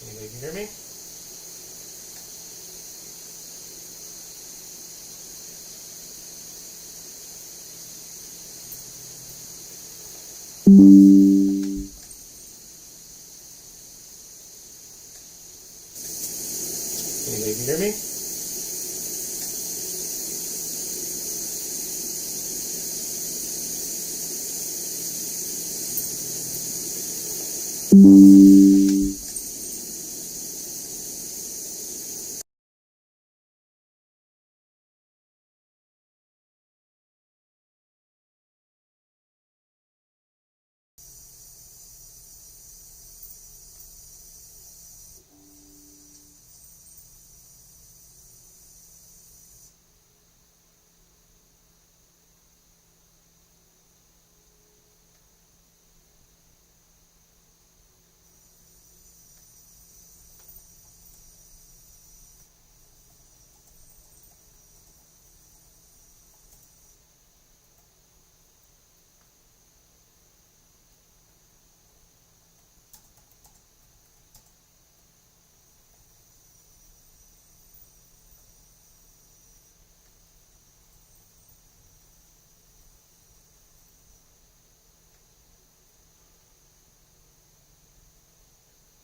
Anybody can hear me? Anybody can hear me?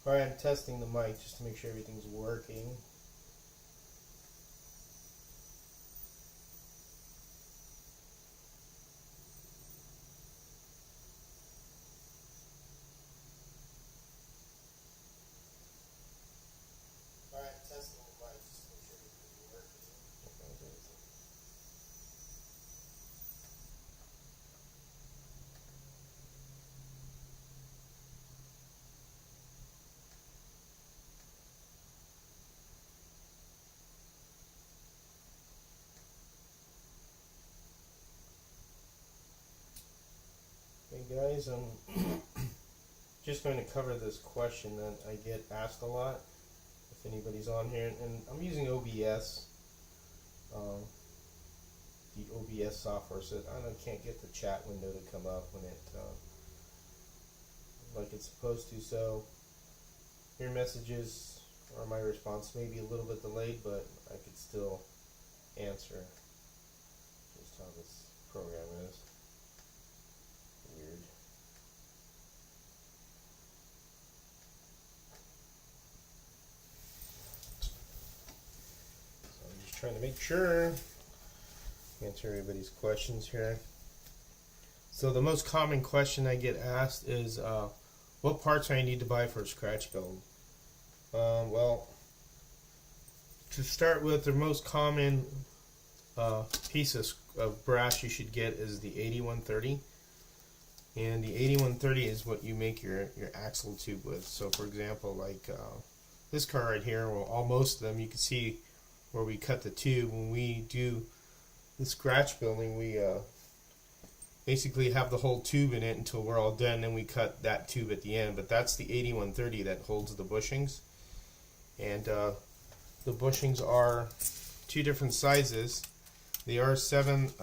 Alright, I'm testing the mic just to make sure everything's working. Alright, testing the mic just to make sure everything's working. Hey guys, I'm just going to cover this question that I get asked a lot, if anybody's on here, and I'm using OBS, the OBS software, so I can't get the chat window to come up when it, like it's supposed to, so your messages or my response may be a little bit delayed, but I could still answer. Just how this program is. Weird. So I'm just trying to make sure answer everybody's questions here. So the most common question I get asked is what parts do I need to buy for a scratch build? Well, to start with, the most common piece of brass you should get is the 8130, and the 8130 is what you make your axle tube with. So for example, like this car right here, well, most of them, you can see where we cut the tube. When we do the scratch building, we basically have the whole tube in it until we're all done, then we cut that tube at the end. But that's the 8130 that holds the bushings, and the bushings are two different sizes. They are 3/16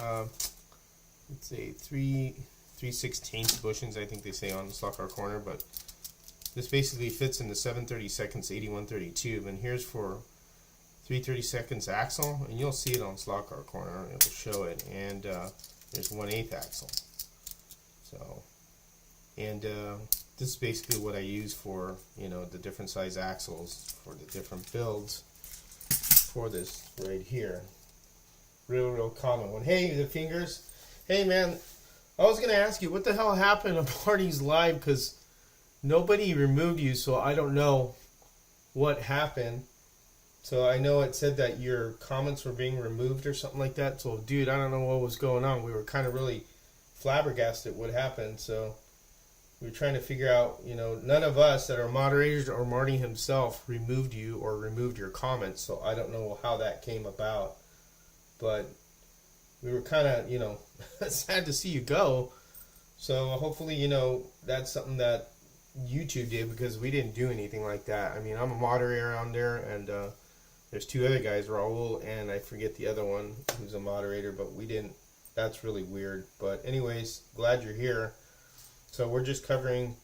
bushings, I think they say on the stock car corner, but this basically fits in the 7/32 8130 tube, and here's for 3/32 axle, and you'll see it on slot car corner, it will show it, and there's 1/8 axle. So, and this is basically what I use for, the different size axles for the different builds for this right here. Real common one. Hey, the fingers. Hey man, I was gonna ask you what the hell happened to Marty's live, because nobody removed you, so I don't know what happened. So I know it said that your comments were being removed or something like that. So dude, I don't know what was going on. We were kind of really flabbergasted what happened. So we were trying to figure out, none of us that are moderators or Marty himself removed you or removed your comments. So I don't know how that came about. But we were kind of, sad to see you go. So hopefully, that's something that YouTube did, because we didn't do anything like that. I mean, I'm a moderator on there, and there's two other guys, Raul, and I forget the other one who's a moderator, but we didn't. That's really weird. But anyways, glad you're here. So we're just covering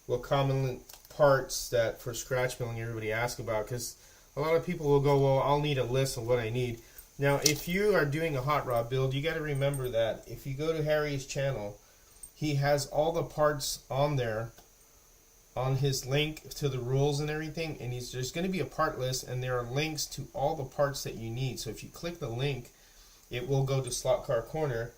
what common parts that for scratch building everybody asks about, because a lot of people will go, well, I'll need a list of what I need. Now, if you are doing a hot rod build, you got to remember that if you go to Harry's channel, he has all the parts on there on his link to the rules and everything, and there's going to be a part list, and there are links to all the parts that you need. So if you click the link, it will go to Slot Car Corner,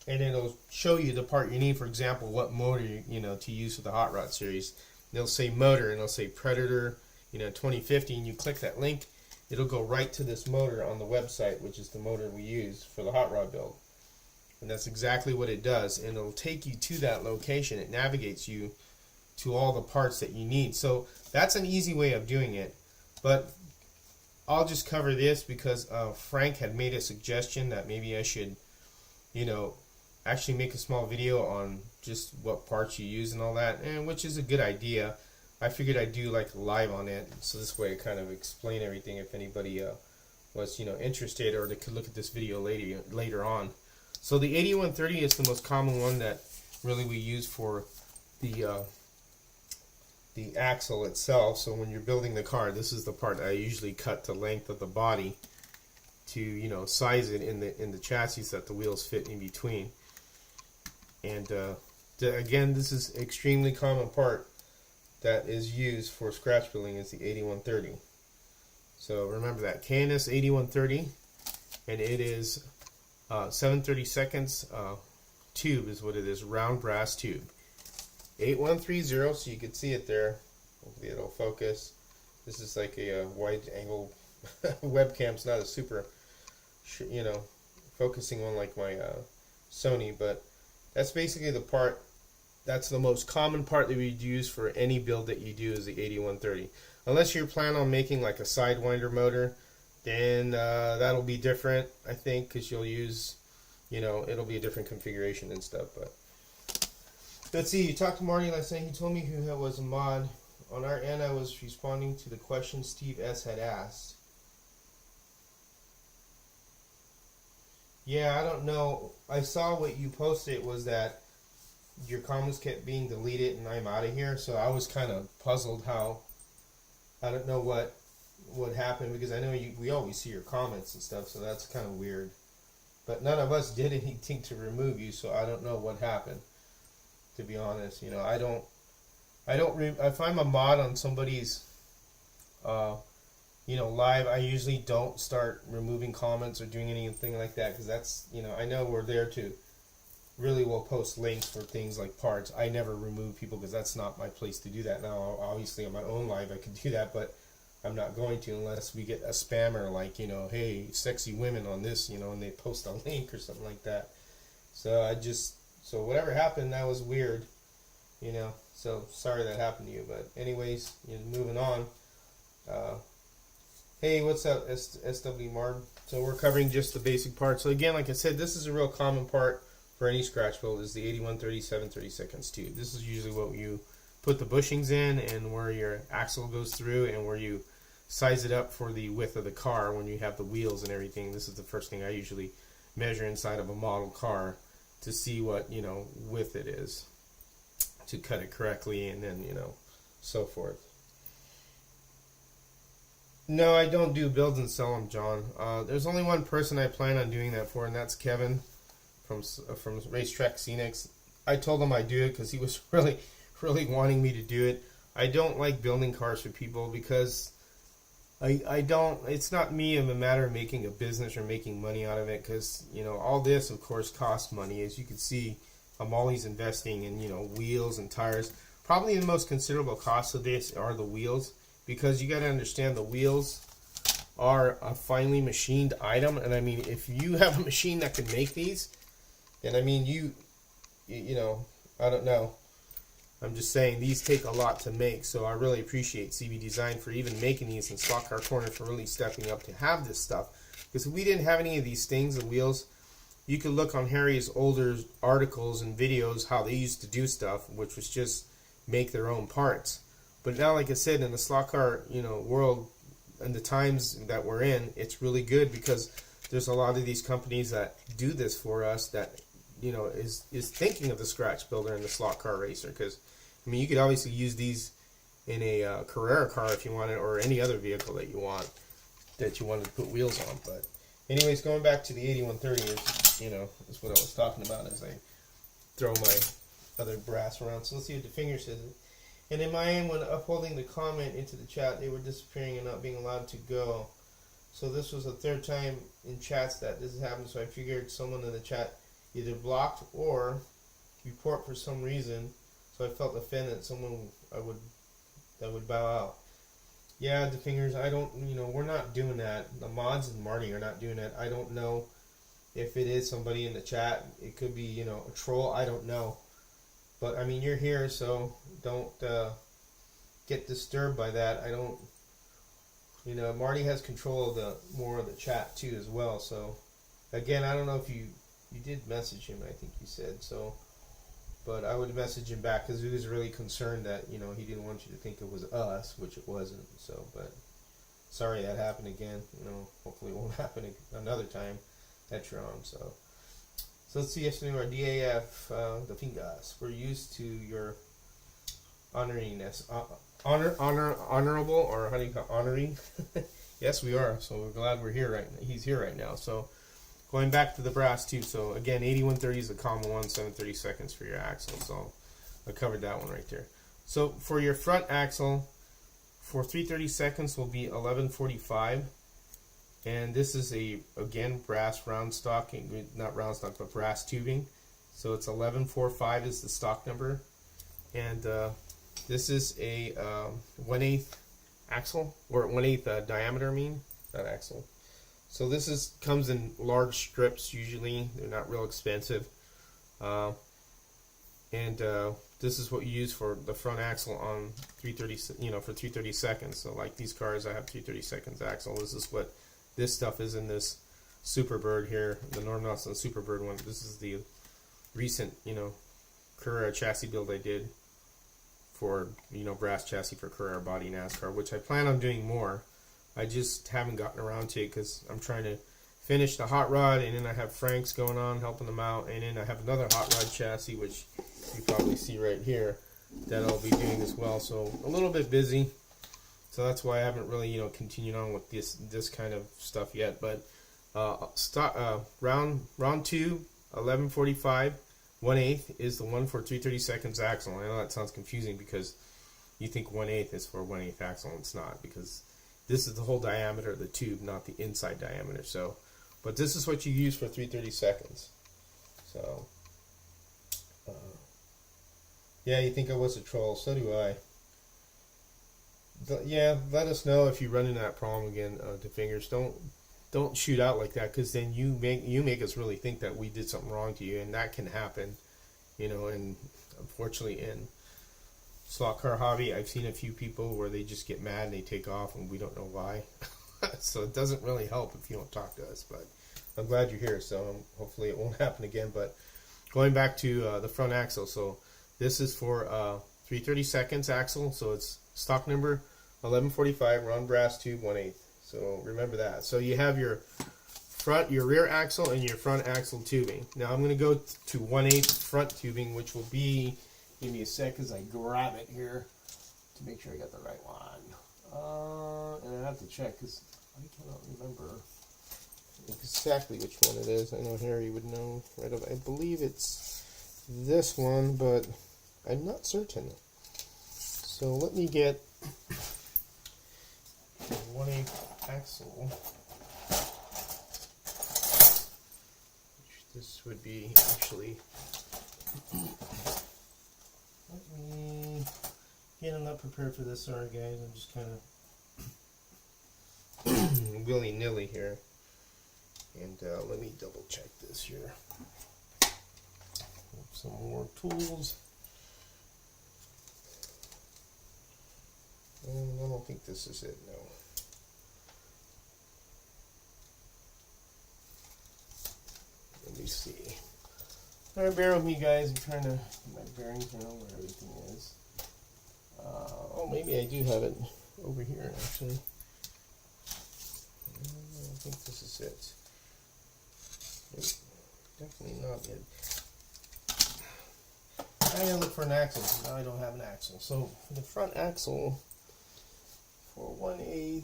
and it'll show you the part you need. For example, what motor to use for the hot rod series. They'll say motor, and they'll say Predator 2050, and you click that link, it'll go right to this motor on the website, which is the motor we use for the hot rod build. And that's exactly what it does, and it'll take you to that location. It navigates you to all the parts that you need. So that's an easy way of doing it, but I'll just cover this because Frank had made a suggestion that maybe I should actually make a small video on just what parts you use and all that, and which is a good idea. I figured I'd do like live on it, so this way I kind of explain everything if anybody was interested, or they could look at this video later on. So the 8130 is the most common one that really we use for the axle itself. So when you're building the car, this is the part I usually cut the length of the body to size it in the chassis so that the wheels fit in between. And again, this is extremely common part that is used for scratch building is the 8130. So remember that, KNS 8130, and it is 7/32 tube is what it is, round brass tube. 8130, so you can see it there. Hopefully it'll focus. This is like a wide angle webcam. It's not a super, focusing one like my Sony, but that's basically the part. That's the most common part that we'd use for any build that you do is the 8130. Unless you're planning on making like a Sidewinder motor, then that'll be different, I think, because you'll use, it'll be a different configuration and stuff. But let's see, you talked to Marty last night. He told me who was a mod. On our end, I was responding to the question Steve S. had asked. Yeah, I don't know. I saw what you posted was that your comments kept being deleted and I'm out of here. So I was kind of puzzled how, I don't know what happened, because I know we always see your comments and stuff, so that's kind of weird. But none of us did anything to remove you, so I don't know what happened. To be honest, if I'm a mod on somebody's, live, I usually don't start removing comments or doing anything like that, because that's, I know we're there to really will post links for things like parts. I never remove people because that's not my place to do that. Now, obviously on my own live I could do that, but I'm not going to unless we get a spammer like, hey, sexy women on this, and they post a link or something like that. So so whatever happened, that was weird, so sorry that happened to you. But anyways, moving on. Hey, what's up, SW Martin? So we're covering just the basic parts. So again, like I said, this is a real common part for any scratch build is the 8130 7/32 tube. This is usually what you put the bushings in, and where your axle goes through, and where you size it up for the width of the car when you have the wheels and everything. This is the first thing I usually measure inside of a model car to see what width it is, to cut it correctly, and then so forth. No, I don't do builds and sell them, John. There's only one person I plan on doing that for, and that's Kevin from Racetrack Scenics. I told him I'd do it because he was really wanting me to do it. I don't like building cars for people because I don't, it's not me in the matter of making a business or making money out of it, because all this of course costs money. As you can see, I'm always investing in wheels and tires. Probably the most considerable cost of this are the wheels, because you got to understand the wheels are a finely machined item, and I mean, if you have a machine that can make these, then I mean, you I don't know. I'm just saying these take a lot to make, so I really appreciate CB Design for even making these, and Stock Car Corner for really stepping up to have this stuff. Because if we didn't have any of these things, the wheels, you could look on Harry's older articles and videos how they used to do stuff, which was just make their own parts. But now, like I said, in the slot car world and the times that we're in, it's really good because there's a lot of these companies that do this for us that is thinking of the scratch builder and the slot car racer. Because I mean, you could obviously use these in a Carrera car if you want it, or any other vehicle that you want to put wheels on. But anyways, going back to the 8130 is, you know, is what I was talking about as I throw my other brass around. So let's see what the finger says. And in my end, when uploading the comment into the chat, they were disappearing and not being allowed to go. So this was the third time in chats that this has happened, so I figured someone in the chat either blocked or report for some reason. So I felt offended that someone that would bow out. Yeah, the fingers, I don't, you know, we're not doing that. The mods and Marty are not doing that. I don't know if it is somebody in the chat. It could be, you know, a troll. I don't know. But I mean, you're here, so don't get disturbed by that. I don't, you know, Marty has control of more of the chat too as well. So again, I don't know if you did message him. I think you said so, but I would message him back because he was really concerned that, you know, he didn't want you to think it was us, which it wasn't. So, but sorry that happened again. You know, hopefully it won't happen another time that you're on. So let's see if our DAF, the fingers, we're used to your honoriness. Honorable, or how do you call it? Honoring? Yes, we are. So we're glad we're here right now. He's here right now. So going back to the brass too. So again, 8130 is the common one, 730 seconds for your axle. So I covered that one right there. So for your front axle, for 330 seconds will be 1145. And this is again, brass round stock, not round stock, but brass tubing. So it's 1145 is the stock number. And this is a 1/8 axle, or 1/8 diameter, not axle. So this comes in large strips usually. They're not real expensive. This is what you use for the front axle on 330, you know, for 330 seconds. So like these cars, I have 330 seconds axle. This is what this stuff is in this Superbird here, the Norm Nelson Superbird one. This is the recent, you know, Carrera chassis build I did for, you know, brass chassis for Carrera body NASCAR, which I plan on doing more. I just haven't gotten around to it because I'm trying to finish the hot rod, and then I have Frank's going on, helping them out, and then I have another hot rod chassis, which you probably see right here, that I'll be doing as well. So a little bit busy. So that's why I haven't really, you know, continued on with this kind of stuff yet. But round 2, 1145, 1/8 is the one for 330 seconds axle. I know that sounds confusing because you think 1/8 is for 1/8 axle, and it's not, because this is the whole diameter of the tube, not the inside diameter. So, but this is what you use for 330 seconds. So, yeah, you think I was a troll? So do I. Yeah, let us know if you run into that problem again. To fingers, don't shoot out like that, because then you make us really think that we did something wrong to you, and that can happen, you know. And unfortunately, in slot car hobby, I've seen a few people where they just get mad and they take off, and we don't know why. So it doesn't really help if you don't talk to us. But I'm glad you're here, so hopefully it won't happen again. But going back to the front axle, so this is for 330 seconds axle, so it's stock number 1145, round brass tube, 1/8. So remember that. So you have your rear axle and your front axle tubing. Now I'm going to go to 1/8 front tubing, which will be, give me a sec as I grab it here to make sure I got the right one. And I have to check because I cannot remember exactly which one it is. I know Harry would know right away. I believe it's this one, but I'm not certain. So let me get 1/8 axle. This would be actually. Let me. Again, I'm not prepared for this. Sorry, guys. I'm just kind of willy-nilly here. And let me double check this here. Some more tools. And I don't think this is it, no. Let me see. Alright, bear with me, guys. I'm trying to get my bearings around where everything is. Oh, maybe I do have it over here, actually. I think this is it. Nope, definitely not it. I gotta look for an axle. Now I don't have an axle. So for the front axle, for 1/8,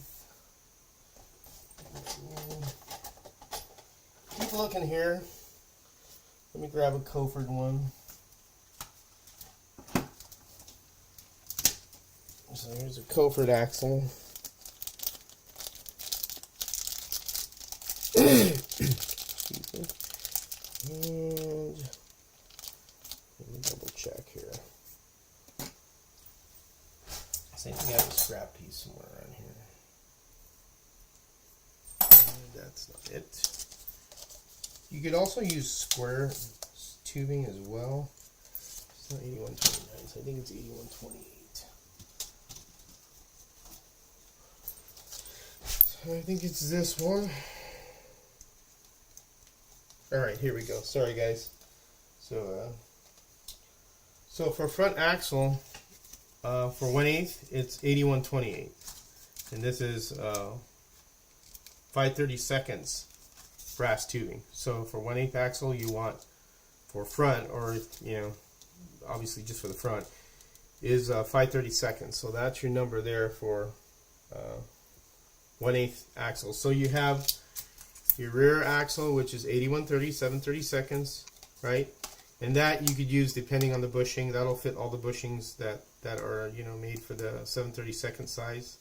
keep looking here. Let me grab a Coford one. So here's a Coford axle. And let me double check here. So I think I have a scrap piece somewhere around here. And that's not it. You could also use square tubing as well. It's not 8129, so I think it's 8128. So I think it's this one. Alright, here we go. Sorry guys. So for front axle, for 1/8, it's 8128. And this is 5/32 brass tubing. So for 1/8 axle, you want for front, or obviously just for the front, is 5/32. So that's your number there for 1/8 axle. So you have your rear axle, which is 8130, 7/32, right? And that you could use depending on the bushing. That'll fit all the bushings that are made for the 7/32 size.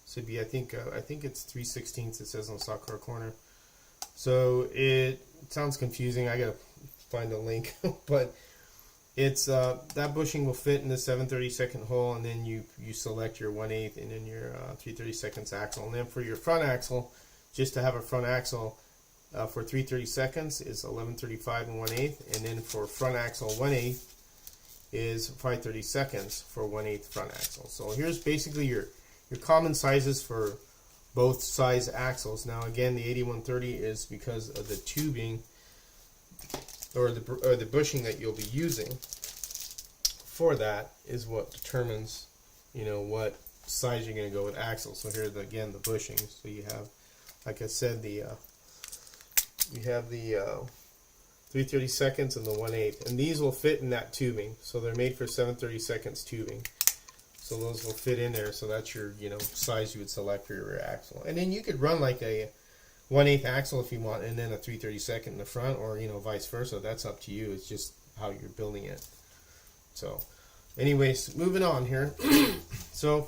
So it'd be I think it's 3/16. It says on the stock car corner. So it sounds confusing. I gotta find a link, but it's that bushing will fit in the 7/32 hole, and then you select your 1/8 and then your 3/32 axle, and then for your front axle, just to have a front axle for 3/32 is 1135 and 1/8, and then for front axle 1/8 is 5/32 for 1/8 front axle. So here's basically your common sizes for both size axles. Now again, the 8130 is because of the tubing or the bushing that you'll be using for that is what determines what size you're going to go with axles. So here's again the bushings. So you have, like I said, you have the 3/32 and the 1/8, and these will fit in that tubing. So they're made for 7/32 tubing. So those will fit in there. So that's your size you would select for your rear axle. And then you could run like a 1/8 axle if you want, and then a 3/32 in the front, or vice versa. That's up to you. It's just how you're building it. So, anyways, moving on here. So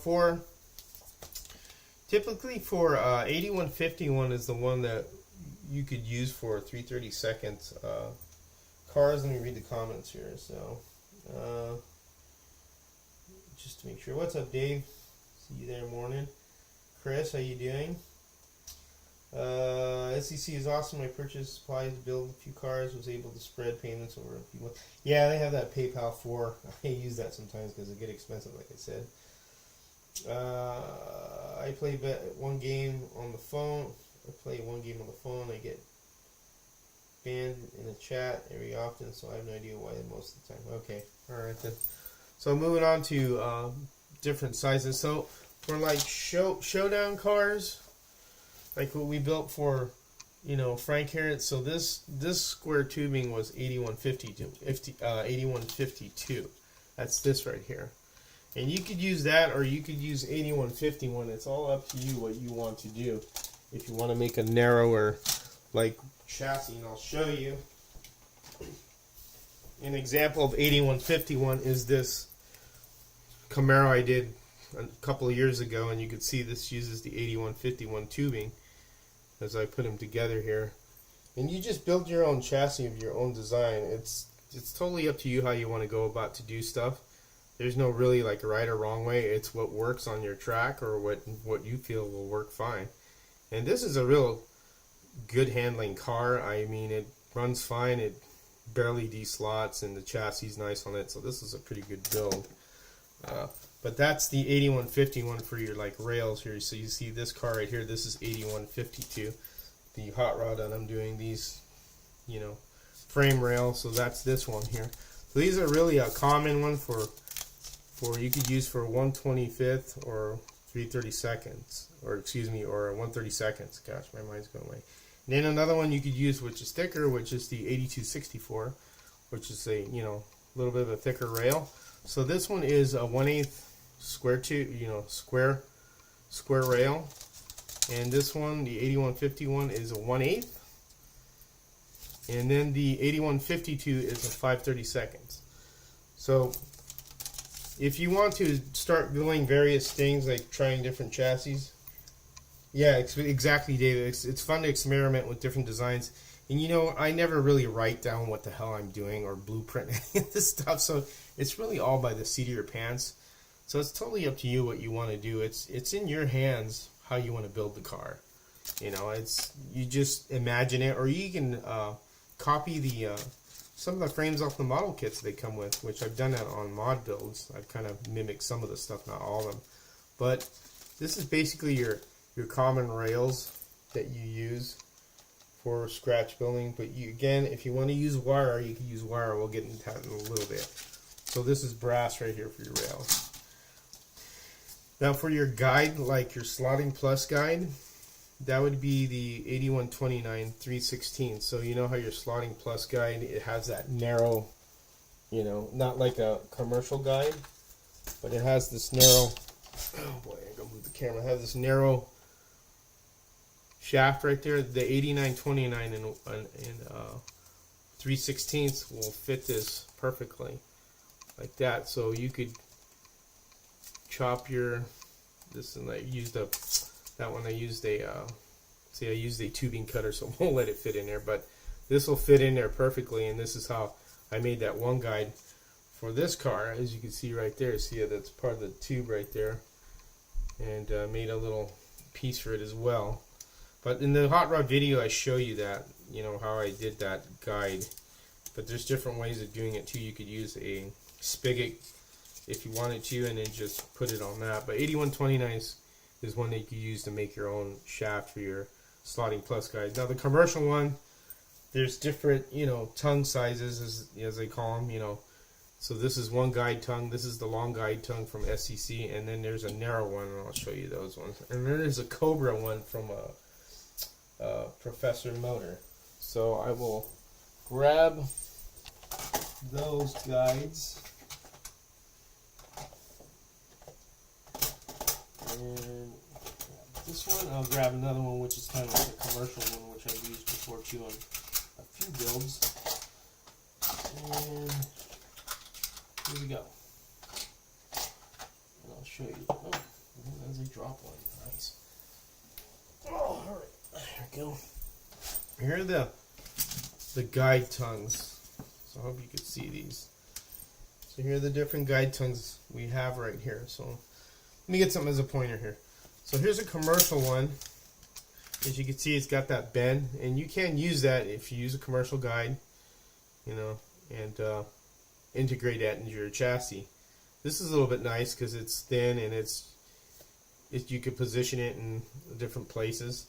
typically for 8151 is the one that you could use for 3/32 cars. Let me read the comments here. So, just to make sure. What's up, Dave? See you there, morning. Chris, how you doing? SEC is awesome. I purchased supplies to build a few cars. Was able to spread payments over a few months. Yeah, they have that PayPal 4. I use that sometimes because it get expensive, like I said. I play one game on the phone. I play one game on the phone. I get banned in the chat every often, so I have no idea why most of the time. Okay, all right then. So moving on to different sizes. So for like showdown cars, like what we built for, Frank Harris. So this square tubing was 8152. That's this right here. And you could use that, or you could use 8151. It's all up to you what you want to do. If you want to make a narrower like chassis, and I'll show you. An example of 8151 is this Camaro I did a couple of years ago, and you can see this uses the 8151 tubing as I put them together here. And you just build your own chassis of your own design. It's totally up to you how you want to go about to do stuff. There's no really like right or wrong way. It's what works on your track, or what you feel will work fine. And this is a real good handling car. I mean, it runs fine. It barely de-slots, and the chassis is nice on it. So this is a pretty good build. But that's the 8151 for your like rails here. So you see this car right here. This is 8152, the hot rod, and I'm doing these, frame rails. So that's this one here. So these are really a common one for you could use for 1/25 or 3/32, or excuse me, or 1/32. Gosh, my mind's going away. And then another one you could use, which is thicker, which is the 8264, which is a little bit of a thicker rail. So this one is a 1/8 square tube, square rail, and this one, the 8151, is a 1/8, and then the 8152 is a 5/32. So if you want to start doing various things like trying different chassis, yeah, exactly, David. It's fun to experiment with different designs. And I never really write down what the hell I'm doing or blueprint any of this stuff, so it's really all by the seat of your pants. So it's totally up to you what you want to do. It's in your hands how you want to build the car. You just imagine it, or you can copy the some of the frames off the model kits they come with, which I've done that on mod builds. I've kind of mimicked some of the stuff, not all of them. But this is basically your common rails that you use for scratch building. But again, if you want to use wire, you can use wire. We'll get into that in a little bit. So this is brass right here for your rails. Now for your guide, like your Slotting Plus guide, that would be the 8129 3/16. So you know how your Slotting Plus guide, it has that narrow, not like a commercial guide, but it has this narrow, oh boy, I'm gonna move the camera, it has this narrow shaft right there. The 8929 and 3/16 will fit this perfectly like that. So you could chop this, and I used that one. I used I used a tubing cutter, so I won't let it fit in there, but this will fit in there perfectly. And this is how I made that one guide for this car, as you can see right there. See, that's part of the tube right there, and made a little piece for it as well. But in the hot rod video, I show you that, how I did that guide. But there's different ways of doing it too. You could use a spigot if you wanted to, and then just put it on that. But 8129 is one that you use to make your own shaft for your Slotting Plus guides. Now the commercial one, there's different, tongue sizes, as they call them, So this is one guide tongue. This is the long guide tongue from SCC, and then there's a narrow one, and I'll show you those ones. And then there's a Cobra one from Professor Motor. So I will grab those guides, and this one, I'll grab another one which is kind of like a commercial one, which I've used before too on a few builds. And here we go. And I'll show you. Oh, there's a drop one. Nice. Oh, alright. There we go. Here are the guide tongues. So I hope you can see these. So here are the different guide tongues we have right here. So let me get something as a pointer here. So here's a commercial one. As you can see, it's got that bend, and you can use that if you use a commercial guide, and integrate that into your chassis. This is a little bit nice because it's thin, and you can position it in different places.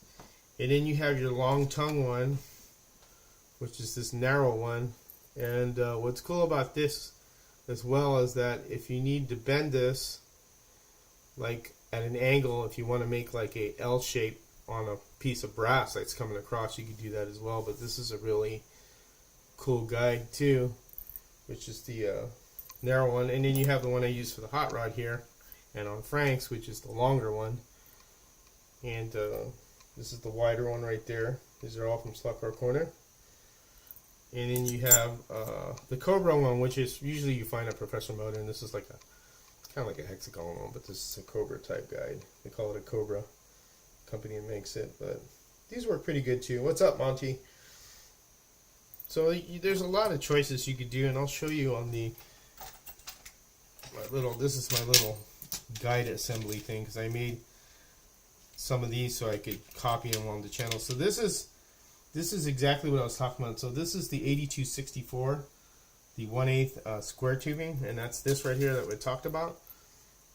And then you have your long tongue one, which is this narrow one. And what's cool about this as well is that if you need to bend this, like at an angle, if you want to make like a L shape on a piece of brass that's coming across, you can do that as well. But this is a really cool guide too, which is the narrow one. And then you have the one I use for the hot rod here, and on Frank's, which is the longer one. And this is the wider one right there. These are all from Slot Car Corner. And then you have the Cobra one, which is usually you find at Professor Motor, and this is like kind of like a hexagon one, but this is a Cobra type guide. They call it a Cobra, company that makes it, but these work pretty good too. What's up, Monty? So there's a lot of choices you could do, and I'll show you on this is my little guide assembly thing, because I made some of these so I could copy them on the channel. So this is exactly what I was talking about. So this is the 8264, the 1/8 square tubing, and that's this right here that we talked about.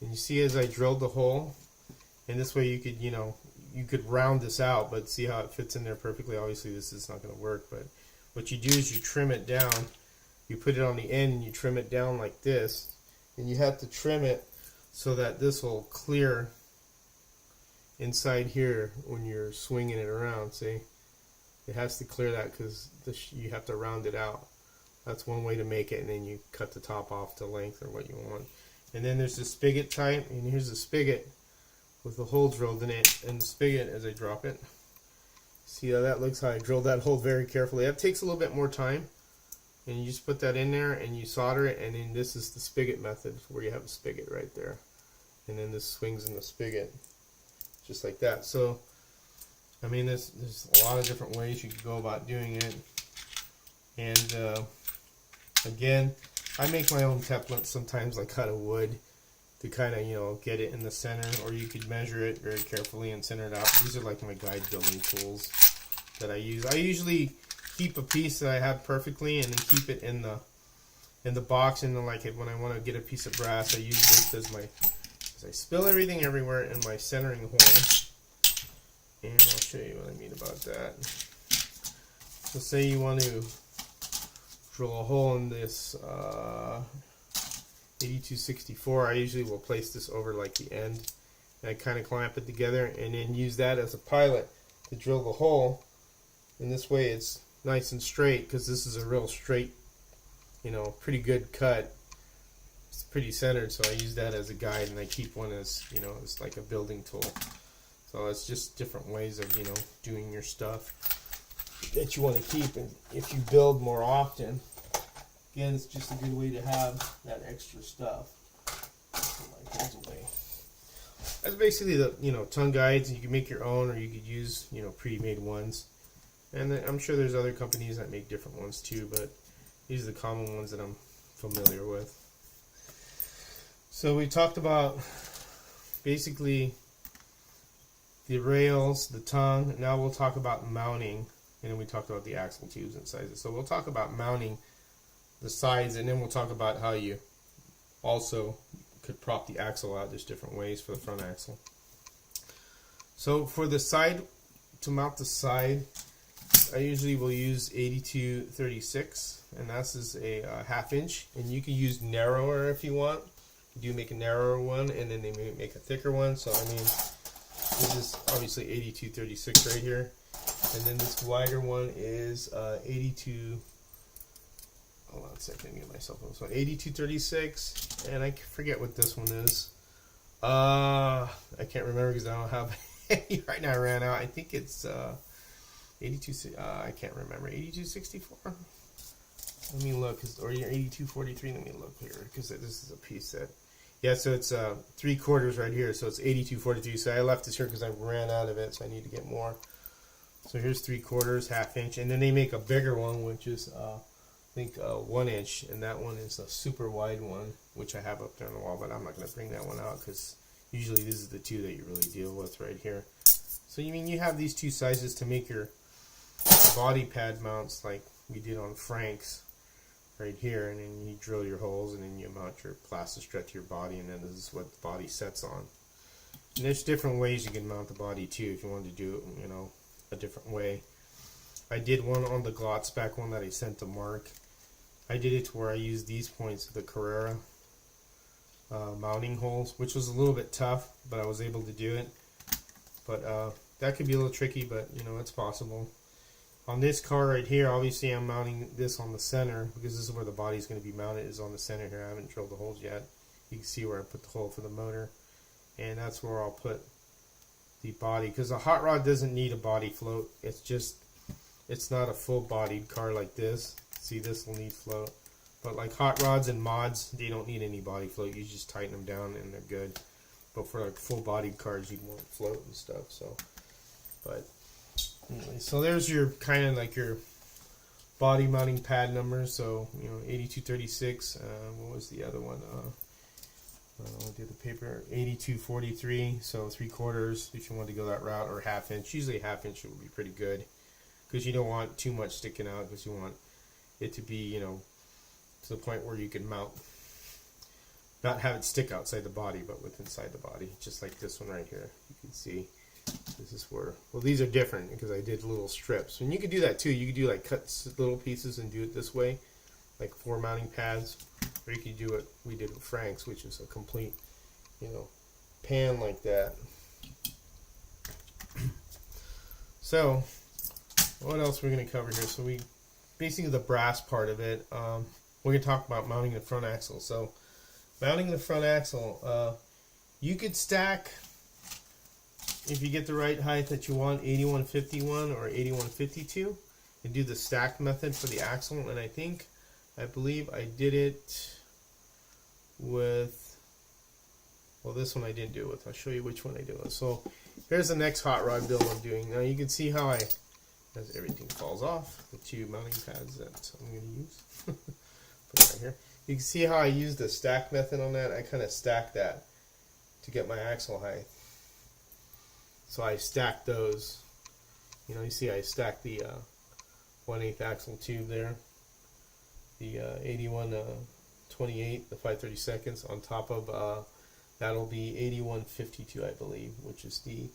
And you see, as I drilled the hole, and this way you could, you could round this out, but see how it fits in there perfectly. Obviously this is not going to work, but what you do is you trim it down. You put it on the end and you trim it down like this, and you have to trim it so that this will clear inside here when you're swinging it around. See, it has to clear that because you have to round it out. That's one way to make it, and then you cut the top off to length or what you want. And then there's the spigot type, and here's the spigot with the hole drilled in it, and the spigot as I drop it. See how that looks, how I drilled that hole very carefully. That takes a little bit more time, and you just put that in there and you solder it, and then this is the spigot method where you have a spigot right there. And then this swings in the spigot, just like that. So, I mean, there's a lot of different ways you could go about doing it. And again, I make my own templates sometimes, like out of wood, to kind of, you know, get it in the center, or you could measure it very carefully and center it out. These are like my guide building tools that I use. I usually keep a piece that I have perfectly and then keep it in the box, and then like when I want to get a piece of brass, I use this as my, I spill everything everywhere in my centering hole. And I'll show you what I mean about that. So say you want to drill a hole in this 8264, I usually will place this over like the end, and I kind of clamp it together and then use that as a pilot to drill the hole. And this way it's nice and straight, because this is a real straight, you know, pretty good cut. It's pretty centered, so I use that as a guide, and I keep one as, you know, it's like a building tool. So it's just different ways of, you know, doing your stuff that you want to keep. And if you build more often, again, it's just a good way to have that extra stuff. Put my things away. That's basically the, you know, tongue guides. You can make your own, or you could use, you know, pre-made ones. And I'm sure there's other companies that make different ones too, but these are the common ones that I'm familiar with. So we talked about basically the rails, the tongue. Now we'll talk about mounting, and then we talked about the axle tubes and sizes. So we'll talk about mounting the sides, and then we'll talk about how you also could prop the axle out. There's different ways for the front axle. So for the side, to mount the side, I usually will use 82/36, and that's is a ½ inch, and you can use narrower if you want. You do make a narrower one, and then they may make a thicker one. So I mean, this is obviously 82/36 right here, and then this wider one is 82. Hold on a second, get myself on. So 82/36, and I forget what this one is. I can't remember because I don't have any right now. I ran out. I think it's 82. I can't remember. 82/64. Let me look, or 82/43. Let me look here, because this is a piece that. Yeah, so it's 3/4 right here, so it's 82/43. So I left this here because I ran out of it, so I need to get more. So here's 3/4, ½ inch, and then they make a bigger one, which is I think 1 inch, and that one is a super wide one, which I have up there on the wall, but I'm not going to bring that one out because usually these are the two that you really deal with right here. So you mean you have these two sizes to make your body pad mounts like we did on Frank's right here, and then you drill your holes, and then you mount your plastic strut to your body, and then this is what the body sets on. And there's different ways you can mount the body too if you wanted to do it, you know, a different way. I did one on the Glot spec one that I sent to Mark. I did it to where I used these points of the Carrera mounting holes, which was a little bit tough, but I was able to do it. But that could be a little tricky, but you know, it's possible. On this car right here, obviously I'm mounting this on the center, because this is where the body is going to be mounted, is on the center here. I haven't drilled the holes yet. You can see where I put the hole for the motor, and that's where I'll put the body, because a hot rod doesn't need a body float. It's just, it's not a full bodied car like this. See, this will need float, but like hot rods and mods, they don't need any body float. You just tighten them down and they're good. But for like full bodied cars, you'd want float and stuff. So, but anyway, so there's your kind of like your body mounting pad numbers. So, you know, 82/36. What was the other one? I'll do the paper. 82/43. So 3/4 if you want to go that route, or ½ inch. Usually ½ inch would be pretty good, because you don't want too much sticking out, because you want it to be, you know, to the point where you can mount, not have it stick outside the body, but with inside the body, just like this one right here. You can see this is where, well, these are different because I did little strips, and you could do that too. You could do like cut little pieces and do it this way, like 4 mounting pads, or you could do what we did with Frank's, which is a complete, you know, pan like that. So what else we're going to cover here? So we basically the brass part of it. We're going to talk about mounting the front axle. So mounting the front axle, you could stack, if you get the right height that you want, 8151 or 8152, and do the stack method for the axle. And I believe I did it with, well, this one I didn't do it with. I'll show you which one I did it with. So here's the next hot rod build I'm doing. Now you can see how as everything falls off, the two mounting pads that I'm going to use. Put it right here. You can see how I used the stack method on that. I kind of stacked that to get my axle height. So I stacked those. You know, you see I stacked the 1/8 axle tube there, the 8128, the 5/32 on top of that'll be 8152, I believe, which is the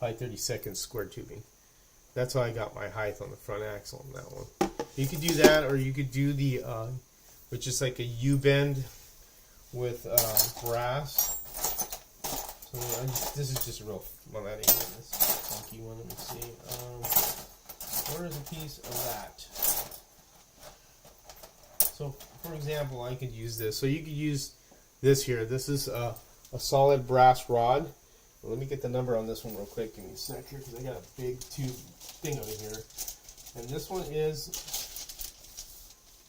5/32 square tubing. That's how I got my height on the front axle on that one. You could do that, or you could do the which is like a U-bend with brass. So this is just a real, well, that ain't this funky one. Let me see. Where is a piece of that? So, for example, I could use this. So you could use this here. This is a solid brass rod. Well, let me get the number on this one real quick. Give me a sec here, because I got a big tube thing over here. And this one is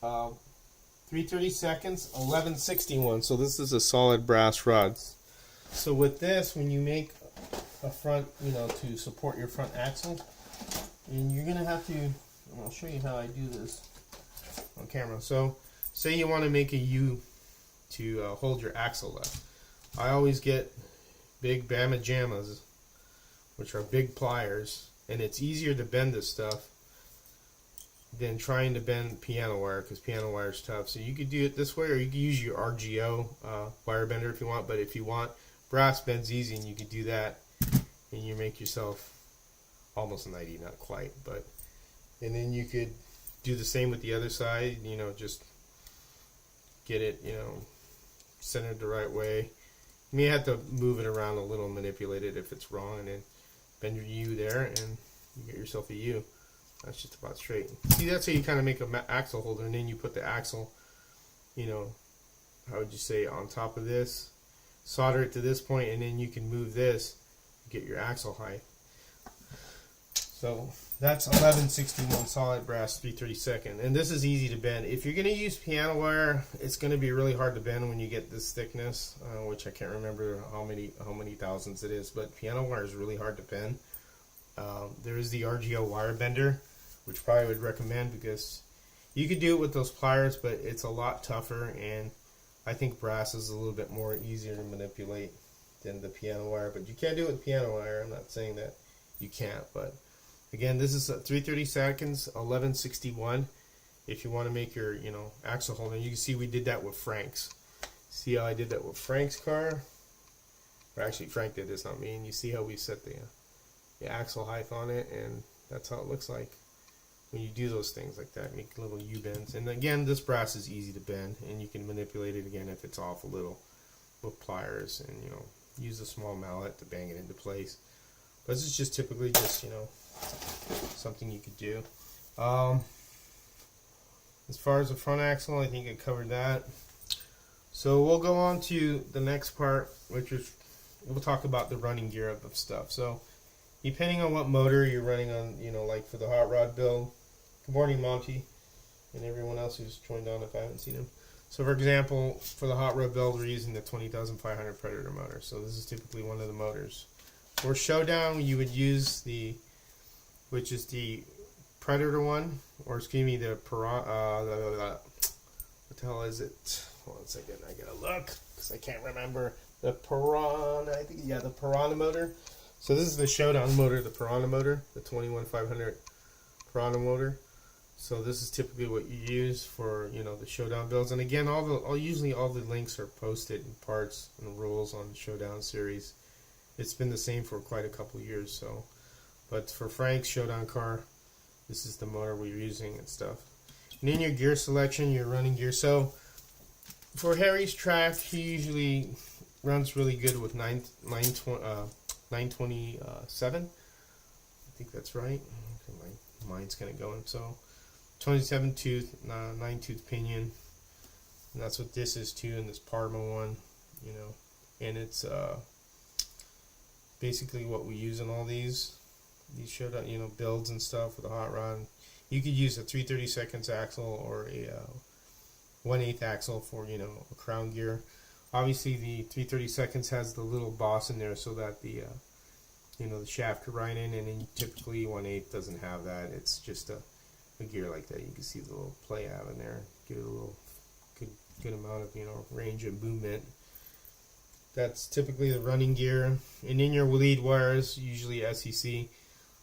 3/32, 1161. So this is a solid brass rod. So with this, when you make a front, you know, to support your front axle, and you're gonna have to, and I'll show you how I do this on camera. So say you want to make a U to hold your axle up. I always get big Bama Jammas, which are big pliers, and it's easier to bend this stuff than trying to bend piano wire, because piano wire is tough. So you could do it this way, or you could use your RGO wire bender if you want. But if you want, brass bends easy, and you could do that, and you make yourself almost 90, not quite, but, and then you could do the same with the other side. You know, just get it, you know, centered the right way. You may have to move it around a little, manipulate it if it's wrong, and then bend your U there, and you get yourself a U. That's just about straight. See, that's how you kind of make an axle holder, and then you put the axle, you know, how would you say, on top of this, solder it to this point, and then you can move this, get your axle height. So that's 1161 solid brass 3/32, and this is easy to bend. If you're going to use piano wire, it's going to be really hard to bend when you get this thickness, which I can't remember how many thousandths it is, but piano wire is really hard to bend. There is the RGO wire bender, which probably would recommend, because you could do it with those pliers, but it's a lot tougher, and I think brass is a little bit more easier to manipulate than the piano wire. But you can't do it with piano wire. I'm not saying that you can't, but again, this is 3/32, 1161. If you want to make your, you know, axle holder, you can see we did that with Frank's. See how I did that with Frank's car? Or actually, Frank did this, not me. And you see how we set the axle height on it, and that's how it looks like when you do those things like that, make little U-bends. And again, this brass is easy to bend, and you can manipulate it again if it's off a little with pliers, and, you know, use a small mallet to bang it into place. But this is just typically just, you know, something you could do. As far as the front axle, I think I covered that. So we'll go on to the next part, which is, we'll talk about the running gear of stuff. So depending on what motor you're running on, you know, like for the hot rod build, good morning, Monty, and everyone else who's joined on if I haven't seen them. So for example, for the hot rod build, we're using the 20,500 Predator motor. So this is typically one of the motors. For showdown, you would use the, which is the Predator one, or excuse me, the Piranha, what the hell is it? Hold on a second, I gotta look, because I can't remember. The Piranha, I think, yeah, the Piranha motor. So this is the showdown motor, the Piranha motor, the 21,500 Piranha motor. So this is typically what you use for, you know, the showdown builds. And again, usually all the links are posted in parts and rules on the showdown series. It's been the same for quite a couple years. So, but for Frank's showdown car, this is the motor we're using and stuff. And in your gear selection, your running gear. So for Harry's track, he usually runs really good with 927. I think that's right. Okay, my mind's kind of going. So 27 tooth, 9 tooth pinion, and that's what this is too. And this Parma one, you know, and it's basically what we use in all these showed up, you know, builds and stuff with a hot rod. You could use a 3/32 axle or a 1/8 axle for, you know, a crown gear. Obviously, the 3/32 has the little boss in there so that the you know, the shaft could ride in, and then typically 1/8 doesn't have that. It's just a gear like that. You can see the little play out in there, give it a little good amount of, you know, range of movement. That's typically the running gear. And in your lead wires, usually SEC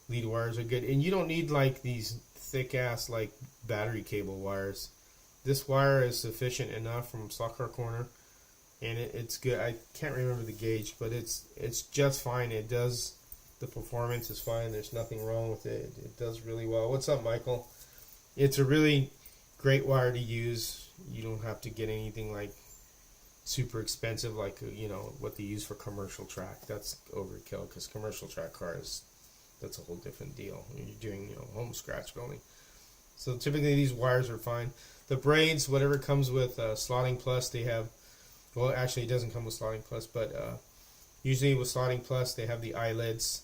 lead wires are good. And you don't need like these thick ass like battery cable wires. This wire is sufficient enough from Slot Car Corner, and it's good. I can't remember the gauge, but it's just fine. It does, the performance is fine. There's nothing wrong with it. It does really well. What's up, Michael? It's a really great wire to use. You don't have to get anything like super expensive, like, you know, what they use for commercial track. That's overkill, because commercial track cars, that's a whole different deal. You're doing, you know, home scratch building. So typically these wires are fine. The braids, whatever comes with Slotting Plus, they have, well, actually it doesn't come with Slotting Plus, but usually with Slotting Plus they have the eyelets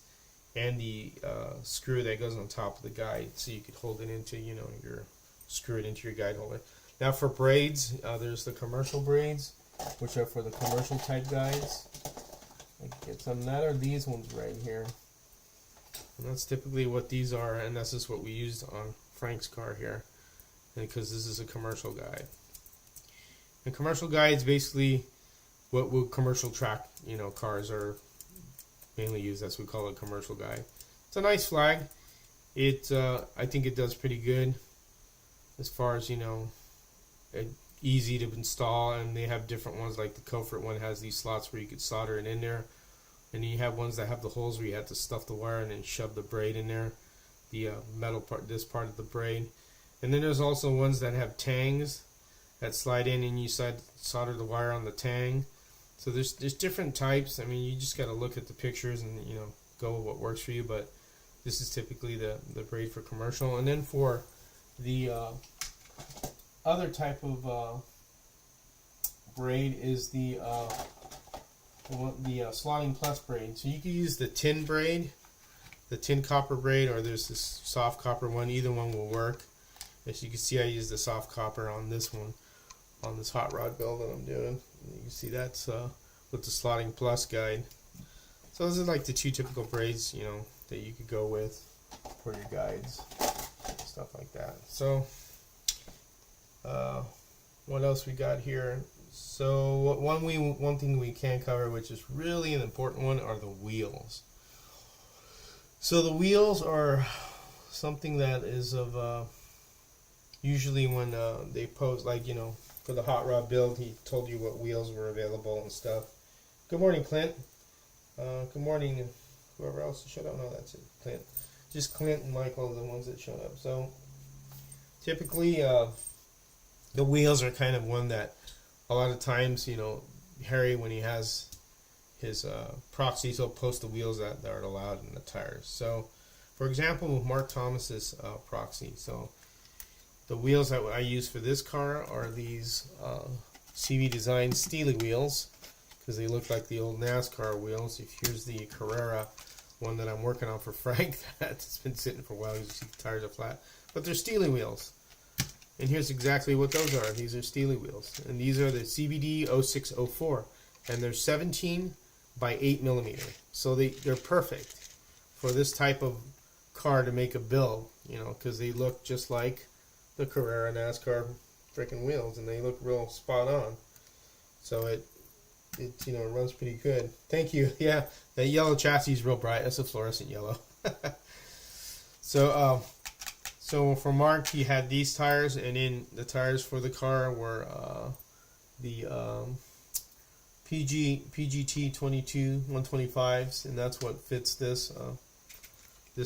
and the screw that goes on top of the guide, so you could hold it into, you know, screw it into your guide holder. Now for braids, there's the commercial braids, which are for the commercial type guides. I can get some. That are these ones right here, and that's typically what these are, and this is what we used on Frank's car here, because this is a commercial guide. The commercial guide is basically what commercial track, you know, cars are mainly used. That's what we call a commercial guide. It's a nice flag. It I think it does pretty good as far as, you know, easy to install, and they have different ones. Like the Comfort one has these slots where you could solder it in there, and you have ones that have the holes where you have to stuff the wire and then shove the braid in there, the metal part, this part of the braid. And then there's also ones that have tangs that slide in, and you solder the wire on the tang. So there's different types. I mean, you just got to look at the pictures and, you know, go with what works for you. But this is typically the braid for commercial. And then for the other type of braid is the Slotting Plus braid. So you can use the tin braid, the tin copper braid, or there's this soft copper one. Either one will work. As you can see, I use the soft copper on this one, on this hot rod build that I'm doing. You can see that's with the Slotting Plus guide. So those are like the two typical braids, you know, that you could go with for your guides, stuff like that. So what else we got here? So one thing we can cover, which is really an important one, are the wheels. So the wheels are something that is of usually when they post, like, you know, for the hot rod build, he told you what wheels were available and stuff. Good morning, Clint. Good morning, whoever else showed up. No, that's it, Clint. Just Clint and Michael are the ones that showed up. So typically the wheels are kind of one that a lot of times, you know, Harry, when he has his proxies, he'll post the wheels that are allowed in the tires. So for example, Mark Thomas's proxy. So the wheels that I use for this car are these CV Design Steely wheels, because they look like the old NASCAR wheels. Here's the Carrera one that I'm working on for Frank that's been sitting for a while. You see the tires are flat, but they're Steely wheels. And here's exactly what those are. These are Steely wheels, and these are the CBD 0604, and they're 17 by 8 millimeter. So they're perfect for this type of car to make a build, you know, because they look just like the Carrera NASCAR freaking wheels, and they look real spot on. So it you know, runs pretty good. Thank you. Yeah, that yellow chassis is real bright. That's a fluorescent yellow. So for Mark, he had these tires, and then the tires for the car were the PGT 22 125s, and that's what fits this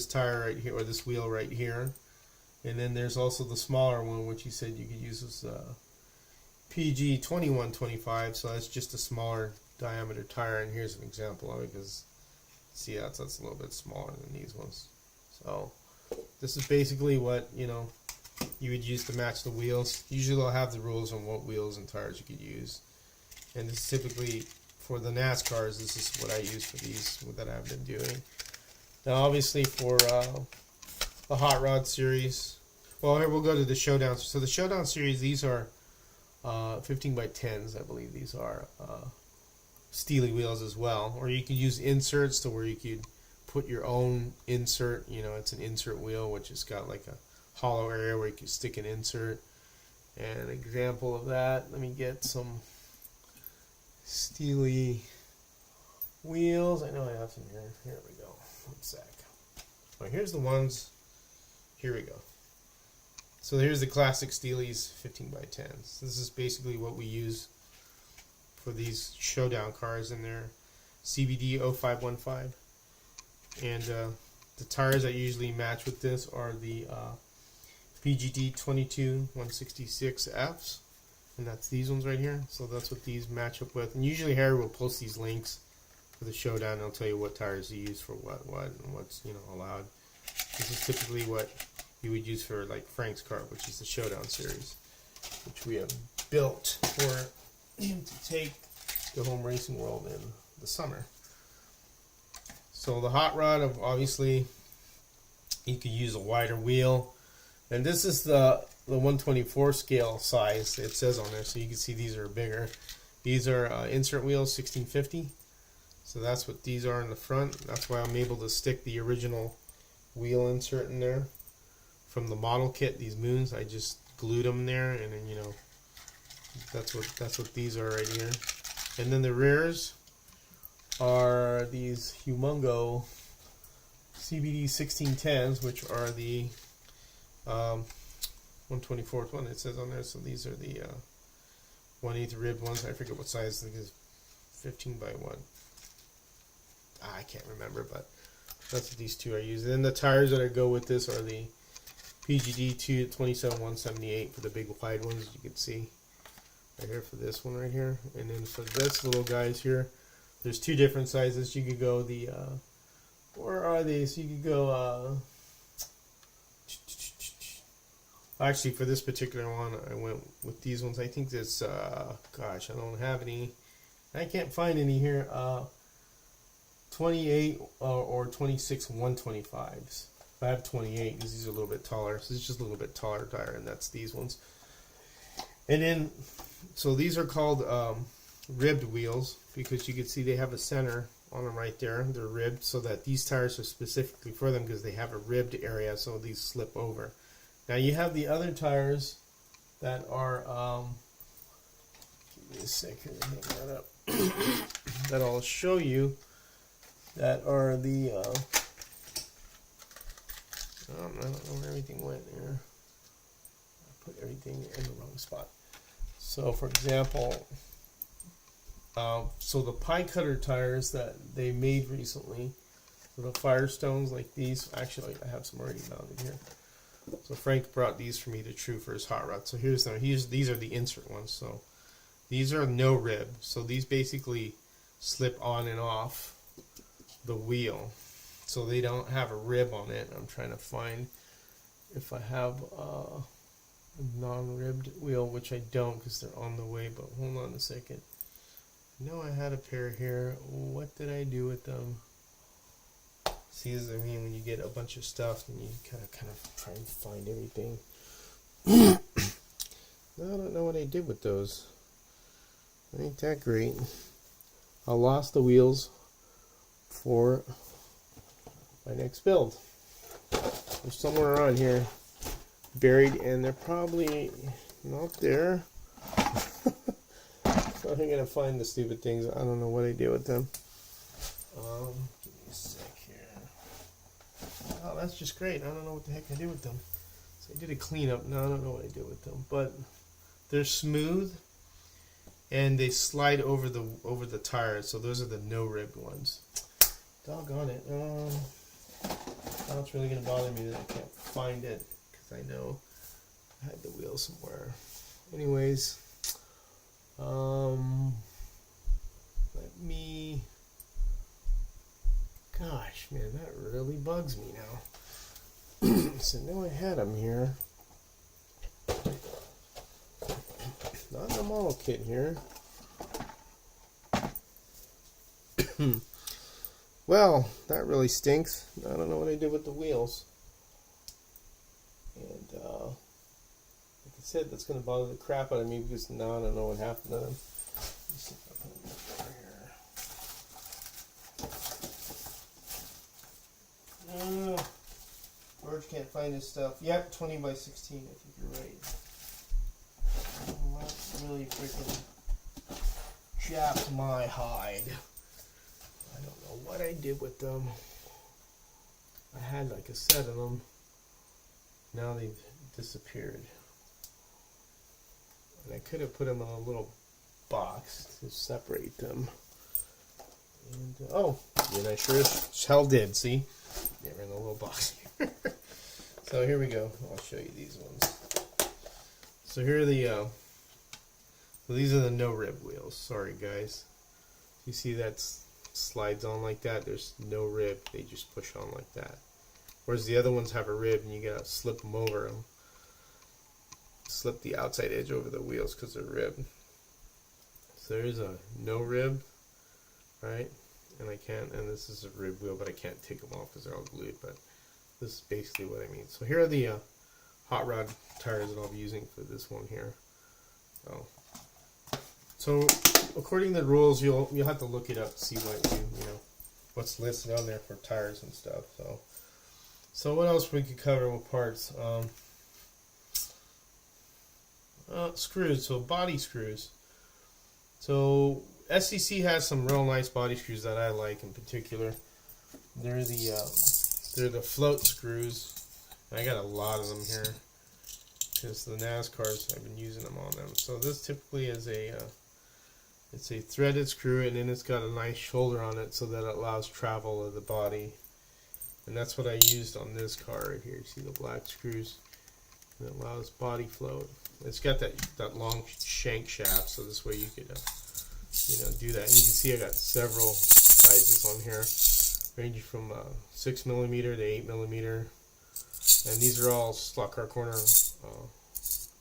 tire right here, or this wheel right here. And then there's also the smaller one, which he said you could use as PG 2125, so that's just a smaller diameter tire. And here's an example of it, because see, that's a little bit smaller than these ones. So this is basically what, you know, you would use to match the wheels. Usually they'll have the rules on what wheels and tires you could use. And this is typically for the NASCARs. This is what I use for these that I've been doing. Now, obviously, for the Hot Rod series, well, here we'll go to the Showdown. So the Showdown series, these are 15 by 10s, I believe these are Steely wheels as well. Or you could use inserts to where you could put your own insert. You know, it's an insert wheel, which has got like a hollow area where you can stick an insert. And an example of that, let me get some Steely wheels. I know I have some here. Here we go. One sec. Well, here's the ones. Here we go. So here's the classic Steely's 15 by 10s. This is basically what we use for these Showdown cars in their CBD 0515. And the tires that usually match with this are the PGD 22 166Fs. And that's these ones right here. So that's what these match up with. And usually Harry will post these links for the Showdown. And they'll tell you what tires to use for what, and what's, you know, allowed. This is typically what you would use for like Frank's car, which is the Showdown series, which we have built for him to take to home racing world in the summer. So the Hot Rod, obviously, you could use a wider wheel, and this is the 124 scale size. It says on there, so you can see these are bigger. These are insert wheels, 1650. So that's what these are in the front. That's why I'm able to stick the original wheel insert in there from the model kit. These moons, I just glued them there, and then, you know, that's what these are right here. And then the rears are these Humongo CBD 1610s, which are the 124th one it says on there. So these are the 1/8 ribbed ones. I forget what size. I think it's 15 by 1. I can't remember, but that's what these two are using. And the tires that I go with this are the PGD 27 178 for the big wide ones, you can see right here for this one right here. And then for this little guys here, there's two different sizes. You could go the where are these? You could go actually for this particular one I went with these ones. I think this gosh, I don't have any. I can't find any here. 28 or 26 125s. I have 28 because these are a little bit taller. So it's just a little bit taller tire, and that's these ones. And then, so these are called ribbed wheels because you can see they have a center on them right there. They're ribbed so that these tires are specifically for them because they have a ribbed area, so these slip over. Now you have the other tires that are, give me a second to hang that up, that I'll show you, that are the, I don't know where everything went there. I put everything in the wrong spot. So for example, so the pie cutter tires that they made recently, the Firestones like these, actually I have some already mounted here. So Frank brought these for me to True for his Hot Rod. So these are the insert ones. So these are no rib. So these basically slip on and off the wheel. So they don't have a rib on it. I'm trying to find if I have a non-ribbed wheel, which I don't because they're on the way, but hold on a second. No, I had a pair here. What did I do with them? See, as I mean, when you get a bunch of stuff, then you kind of try and find everything. No, I don't know what I did with those. Ain't that great. I lost the wheels for my next build. They're somewhere around here, buried, and they're probably not there. So I'm gonna find the stupid things. I don't know what I did with them. Give me a sec here. Oh, that's just great. I don't know what the heck I did with them. So I did a cleanup. No, I don't know what I did with them, but they're smooth and they slide over the tires. So those are the no ribbed ones. Doggone it. Now it's really gonna bother me that I can't find it because I know I had the wheel somewhere. Anyways. Let me, gosh, man, that really bugs me now. So now I had them here. not in the model kit here. Well, that really stinks. I don't know what I did with the wheels. And like I said, that's going to bother the crap out of me because now I don't know what happened to them. Let's see if I put them over here. George can't find his stuff. Yep, 20 by 16. I think you're right. That's really freaking chapped my hide. I don't know what I did with them. I had like a set of them. Now they've disappeared. And I could have put them in a little box to separate them. And oh, and I sure as hell did. See, they were in a little box here. So here we go. I'll show you these ones. So here are the. So these are the no rib wheels. Sorry guys. You see that slides on like that? There's no rib. They just push on like that. Whereas the other ones have a rib, and you gotta slip them over them. Slip the outside edge over the wheels because they're ribbed. So there's a no rib, right? And I can't. And this is a rib wheel, but I can't take them off because they're all glued. But this is basically what I mean. So here are the hot rod tires that I'll be using for this one here. So according to the rules, you'll have to look it up to see what you know what's listed on there for tires and stuff. So what else we could cover with parts? Screws. So body screws. So SCC has some real nice body screws that I like in particular. They're the float screws. I got a lot of them here because the NASCARs, I've been using them on them. So this typically is it's a threaded screw, and then it's got a nice shoulder on it so that it allows travel of the body. And that's what I used on this car right here. You see the black screws? And it allows body float. It's got that long shank shaft, so this way you could do that. And you can see I got several sizes on here, ranging from 6mm to 8mm. And these are all Slot Car Corner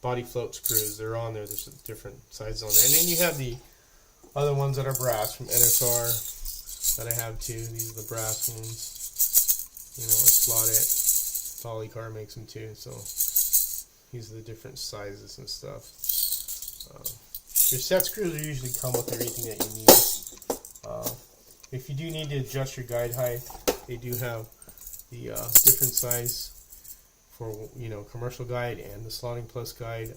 body float screws. They're on there. There's different sizes on there. And then you have the other ones that are brass from NSR that I have too. These are the brass ones. You know, I slot it. Polycar makes them too. So these are the different sizes and stuff. Your set screws are usually come with everything that you need. If you do need to adjust your guide height, they do have the different size for commercial guide and the slotting plus guide.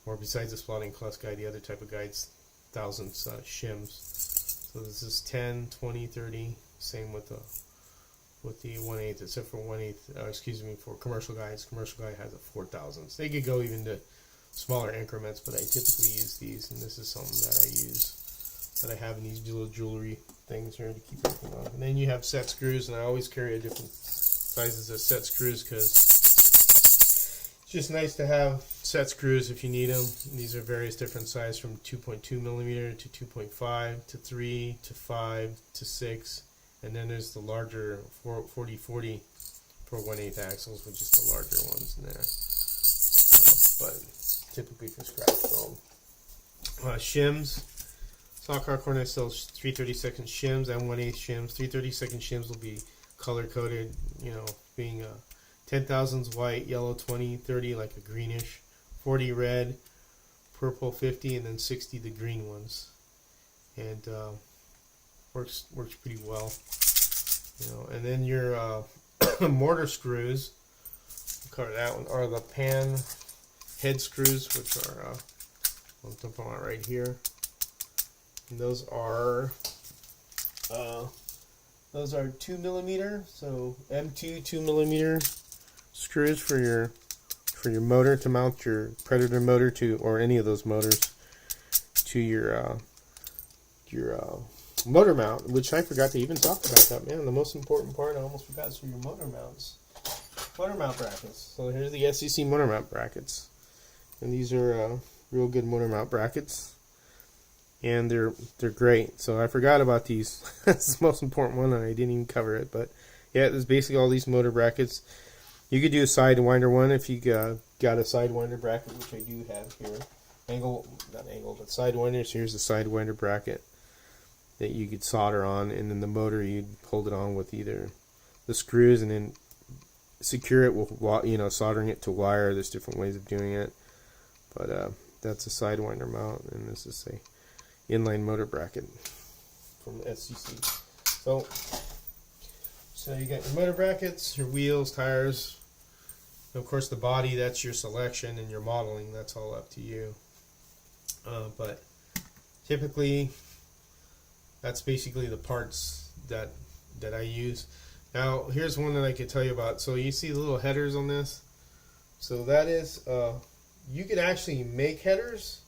Or besides the slotting plus guide, the other type of guides, thousands shims. So this is 10, 20, 30. Same with the 1/8, except for 1/8. For commercial guides. Commercial guide has a 4,000s. They could go even to smaller increments, but I typically use these, and this is something that I use. That I have in these little jewelry things here to keep everything on. And then you have set screws, and I always carry a different sizes of set screws because it's just nice to have set screws if you need them. And these are various different sizes from 2.2mm to 2.5 to 3 to 5 to 6. And then there's the larger 40/40 for 1/8 axles, which is the larger ones in there. But typically for scratch build. Shims. Slot Car Corner sells 3/32 shims and 1/8 shims. 3/32 shims will be color coded, being 10,000s white, yellow 20, 30 like a greenish, 40 red, purple 50, and then 60 the green ones. And works pretty well. And then your mortar screws, cover that one, are the pan head screws, which are I'll dump them out right here. And those are 2mm, so M2 2mm screws for your motor to mount your Predator motor to, or any of those motors to your motor mount, which I forgot to even talk about that, man. The most important part I almost forgot is for your motor mounts. Motor mount brackets. So here's the SCC motor mount brackets. And these are real good motor mount brackets. And they're great. So I forgot about these. That's the most important one, and I didn't even cover it. But yeah, there's basically all these motor brackets. You could do a sidewinder one if you got a sidewinder bracket, which I do have here. not angle, but side winders. Here's the side winder bracket that you could solder on, and then the motor you'd hold it on with either the screws and then secure it with, you know, soldering it to wire. There's different ways of doing it, but that's a side winder mount, and this is a inline motor bracket from SCC. So you got your motor brackets, your wheels, tires, and of course the body. That's your selection, and your modeling. That's all up to you. But typically, that's basically the parts that I use. Now, here's one that I could tell you about. So you see the little headers on this? So that is, you could actually make headers,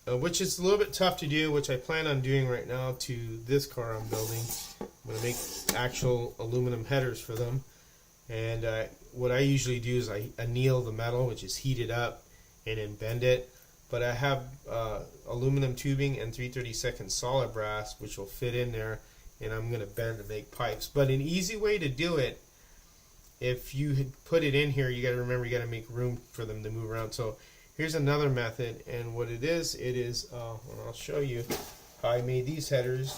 which is a little bit tough to do, which I plan on doing right now to this car I'm building. I'm going to make actual aluminum headers for them. And what I usually do is I anneal the metal, which is heat it up, and then bend it. But I have aluminum tubing and 3/32 solid brass, which will fit in there, and I'm going to bend to make pipes. But an easy way to do it, if you had put it in here, you got to remember you got to make room for them to move around. So here's another method, and what it is, and I'll show you how I made these headers.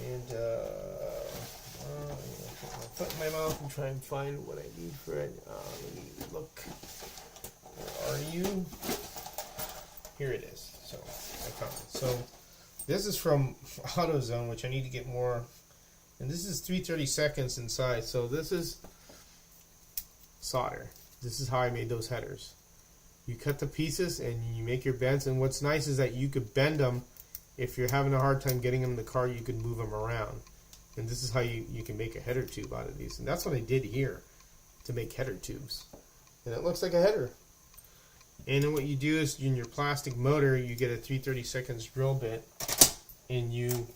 And I'm going to put my foot in my mouth and try and find what I need for it. Let me look. Where are you? Here it is. So I found it. So this is from AutoZone, which I need to get more. And this is 3/32 in size. So this is solder. This is how I made those headers. You cut the pieces and you make your bends. And what's nice is that you could bend them. If you're having a hard time getting them in the car, you can move them around. And this is how you can make a header tube out of these. And that's what I did here to make header tubes. And it looks like a header. And then what you do is in your plastic motor, you get a 3/32 drill bit, and you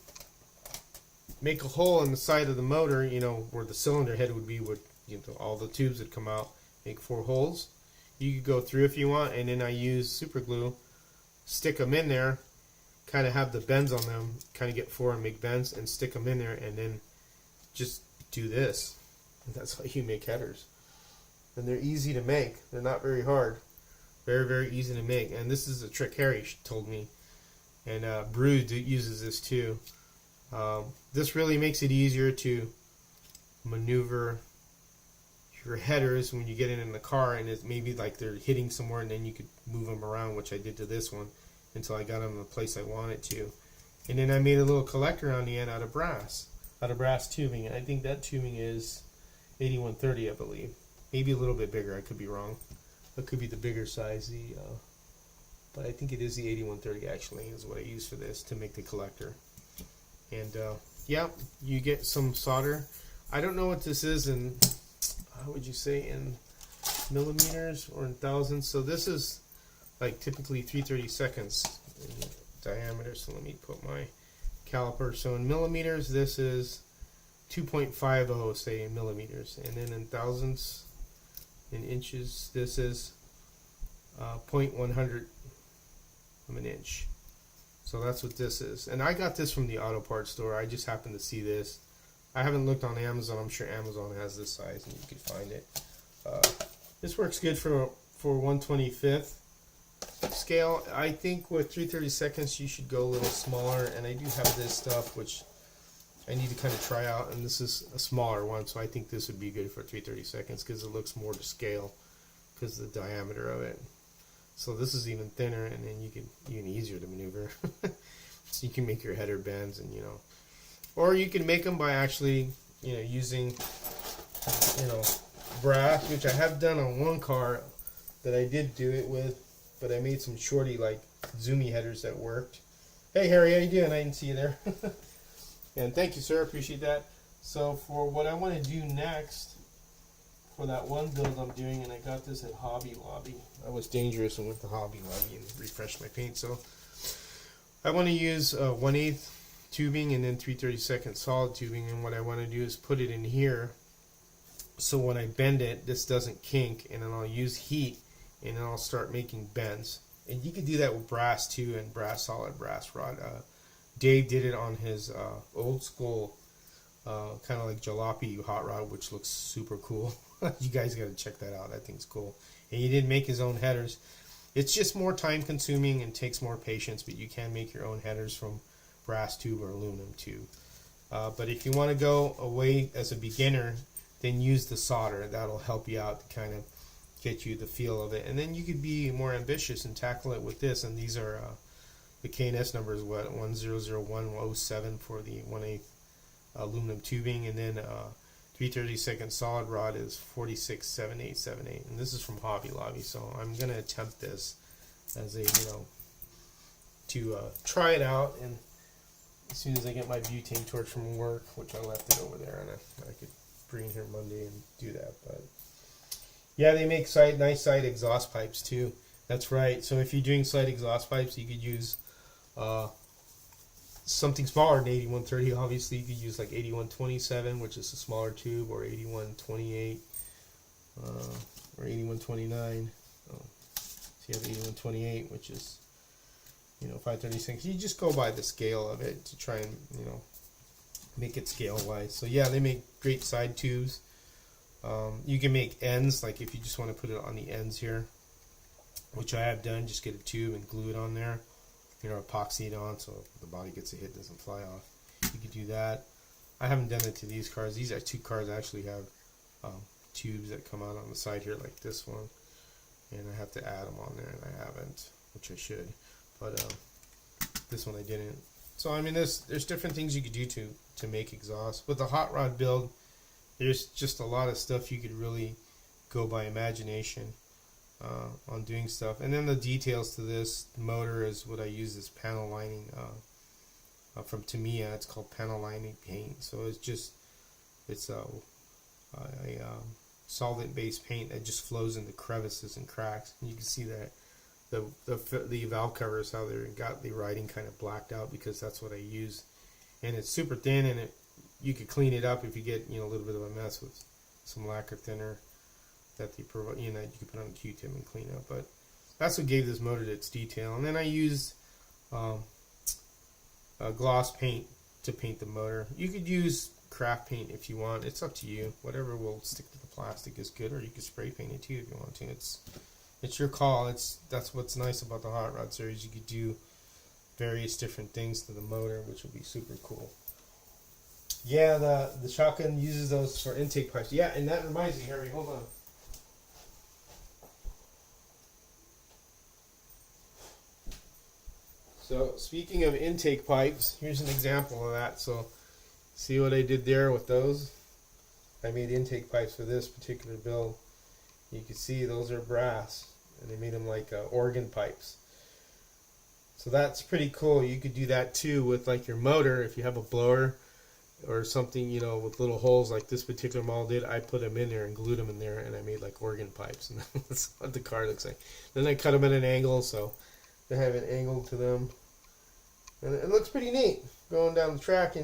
make a hole in the side of the motor, you know, where the cylinder head would be, where, you know, all the tubes would come out. Make 4 holes. You could go through if you want, and then I use super glue, stick them in there, kind of have the bends on them, kind of get 4 and make bends, and stick them in there, and then just do this. And that's how you make headers. And they're easy to make. They're not very hard. Very, very easy to make. And this is a trick Harry told me. And Brood uses this too. This really makes it easier to maneuver your headers when you get in the car, and it's maybe like they're hitting somewhere, and then you could move them around, which I did to this one until I got them in the place I wanted to. And then I made a little collector on the end out of brass tubing. And I think that tubing is 8130, I believe. Maybe a little bit bigger. I could be wrong. It could be the bigger size, but I think it is the 8130 actually is what I use for this to make the collector. And yeah, you get some solder. I don't know what this is in, how would you say, in millimeters or in thousands. So this is like typically 3/32 in diameter. So let me put my caliper. So in millimeters, this is 2.50, say, in millimeters, and then in thousands. In inches, this is 0.100 of an inch. So that's what this is. And I got this from the auto parts store. I just happened to see this. I haven't looked on Amazon. I'm sure Amazon has this size and you can find it. This works good for 1/25 scale. I think with 3/32 you should go a little smaller. And I do have this stuff which I need to kind of try out, and this is a smaller one, so I think this would be good for 3/32 because it looks more to scale because of the diameter of it. So this is even thinner, and then you can even easier to maneuver. So you can make your header bends, and or you can make them by actually using brass, which I have done on one car that I did do it with, but I made some shorty like zoomy headers that worked. Hey Harry, how you doing? I didn't see you there. And thank you, sir. Appreciate that. So for what I want to do next, for that one build I'm doing, and I got this at Hobby Lobby. I was dangerous and went to Hobby Lobby and refreshed my paint. So I want to use 1/8 tubing and then 3/32 solid tubing. And what I want to do is put it in here, so when I bend it, this doesn't kink. And then I'll use heat, and then I'll start making bends. And you could do that with brass too, and solid brass rod. Dave did it on his old school kind of like jalopy hot rod, which looks super cool. You guys got to check that out. That thing's cool. And he did make his own headers. It's just more time consuming and takes more patience, but you can make your own headers from brass tube or aluminum tube. But if you want to go away as a beginner, then use the solder. That'll help you out to kind of get you the feel of it. And then you could be more ambitious and tackle it with this. And these are the K&S number is what, 100107 for the 1/8 aluminum tubing, and then 3/32 solid rod is 467878, and this is from Hobby Lobby. So I'm gonna attempt this as a to try it out, and as soon as I get my butane torch from work, which I left it over there, and I could bring it here Monday and do that. But yeah, they make nice side exhaust pipes too. That's right. So if you're doing side exhaust pipes, you could use something smaller than 8130. Obviously, you could use like 8127, which is a smaller tube, or 8128, or 8129. So you have 8128, which is 536. You just go by the scale of it to try and make it scale wise. So yeah, they make great side tubes. You can make ends, like if you just want to put it on the ends here, which I have done. Just get a tube and glue it on there. Epoxy it on so if the body gets a hit, it doesn't fly off. You could do that. I haven't done it to these cars. These are two cars that actually have tubes that come out on the side here, like this one, and I have to add them on there, and I haven't, which I should. But this one I didn't. So I mean, there's different things you could do to make exhaust. With the hot rod build, there's just a lot of stuff you could really go by imagination on doing stuff. And then the details to this motor is what I use, this panel lining from Tamiya. It's called panel lining paint. So it's a solvent based paint that just flows into crevices and cracks. And you can see that the valve covers, how they got the writing kind of blacked out, because that's what I use. And it's super thin, and you could clean it up if you get a little bit of a mess with some lacquer thinner that they provide, you can put on a Q-tip and clean up. But that's what gave this motor its detail. And then I used a gloss paint to paint the motor. You could use craft paint if you want. It's up to you. Whatever will stick to the plastic is good, or you could spray paint it too if you want to. It's your call. That's what's nice about the Hot Rod series. You could do various different things to the motor, which would be super cool. Yeah, the shotgun uses those for intake pipes. Yeah, and that reminds me, Harry, hold on. So speaking of intake pipes, here's an example of that. So see what I did there with those? I made intake pipes for this particular build. You can see those are brass, and they made them like organ pipes. So that's pretty cool. You could do that too with like your motor. If you have a blower or something, with little holes like this particular model did, I put them in there and glued them in there, and I made like organ pipes, and that's what the car looks like. Then I cut them at an angle, so they have an angle to them, and it looks pretty neat going down the track.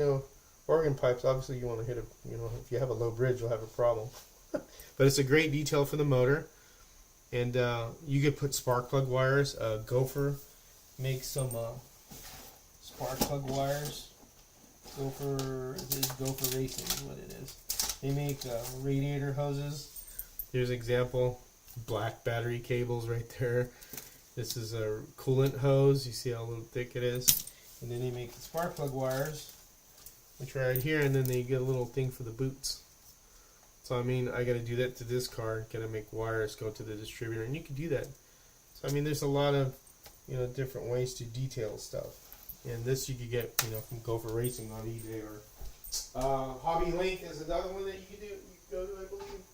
Organ pipes, obviously you want to hit it, if you have a low bridge, you'll have a problem. But it's a great detail for the motor. And you could put spark plug wires. Gopher makes some spark plug wires. Gopher Racing is what it is. They make radiator hoses. Here's an example. Black battery cables right there. This is a coolant hose. You see how little thick it is. And then they make the spark plug wires, which are right here, and then they get a little thing for the boots. So I mean, I got to do that to this car. Got to make wires go to the distributor, and you can do that. So I mean, there's a lot of different ways to detail stuff. And this you could get from Gopher Racing on eBay, or Hobby Link is another one that you can do. You can go to, I believe.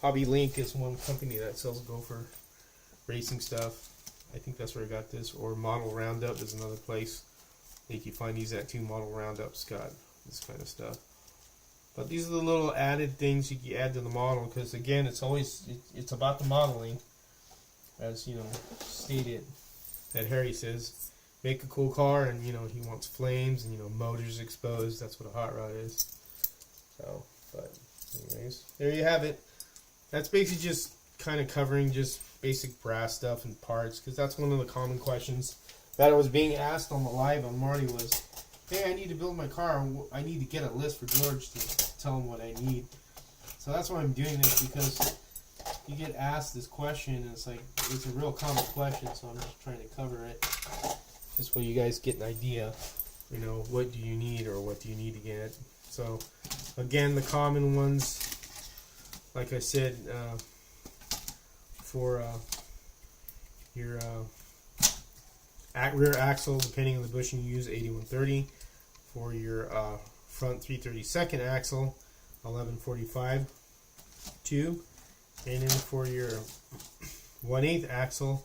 Hobby Link is one company that sells Gopher Racing stuff. I think that's where I got this. Or Model Roundup is another place that you can find these at too. Model Roundup's got this kind of stuff. But these are the little added things you can add to the model, because again, it's about the modeling, as stated, that Harry says, make a cool car, and he wants flames and motors exposed. That's what a hot rod is. So, but anyways, there you have it. That's basically just kind of covering just basic brass stuff and parts, because that's one of the common questions that I was being asked on the live on Marty was, hey, I need to build my car. I need to get a list for George to tell him what I need. So that's why I'm doing this, because you get asked this question, and it's like, it's a real common question, so I'm just trying to cover it. Just so you guys get an idea, you know, what do you need or what do you need to get. So, again, the common ones, like I said, for your rear axle, depending on the bushing you use, 8130. For your front 332nd axle, 1145 tube. And then for your 1/8 axle,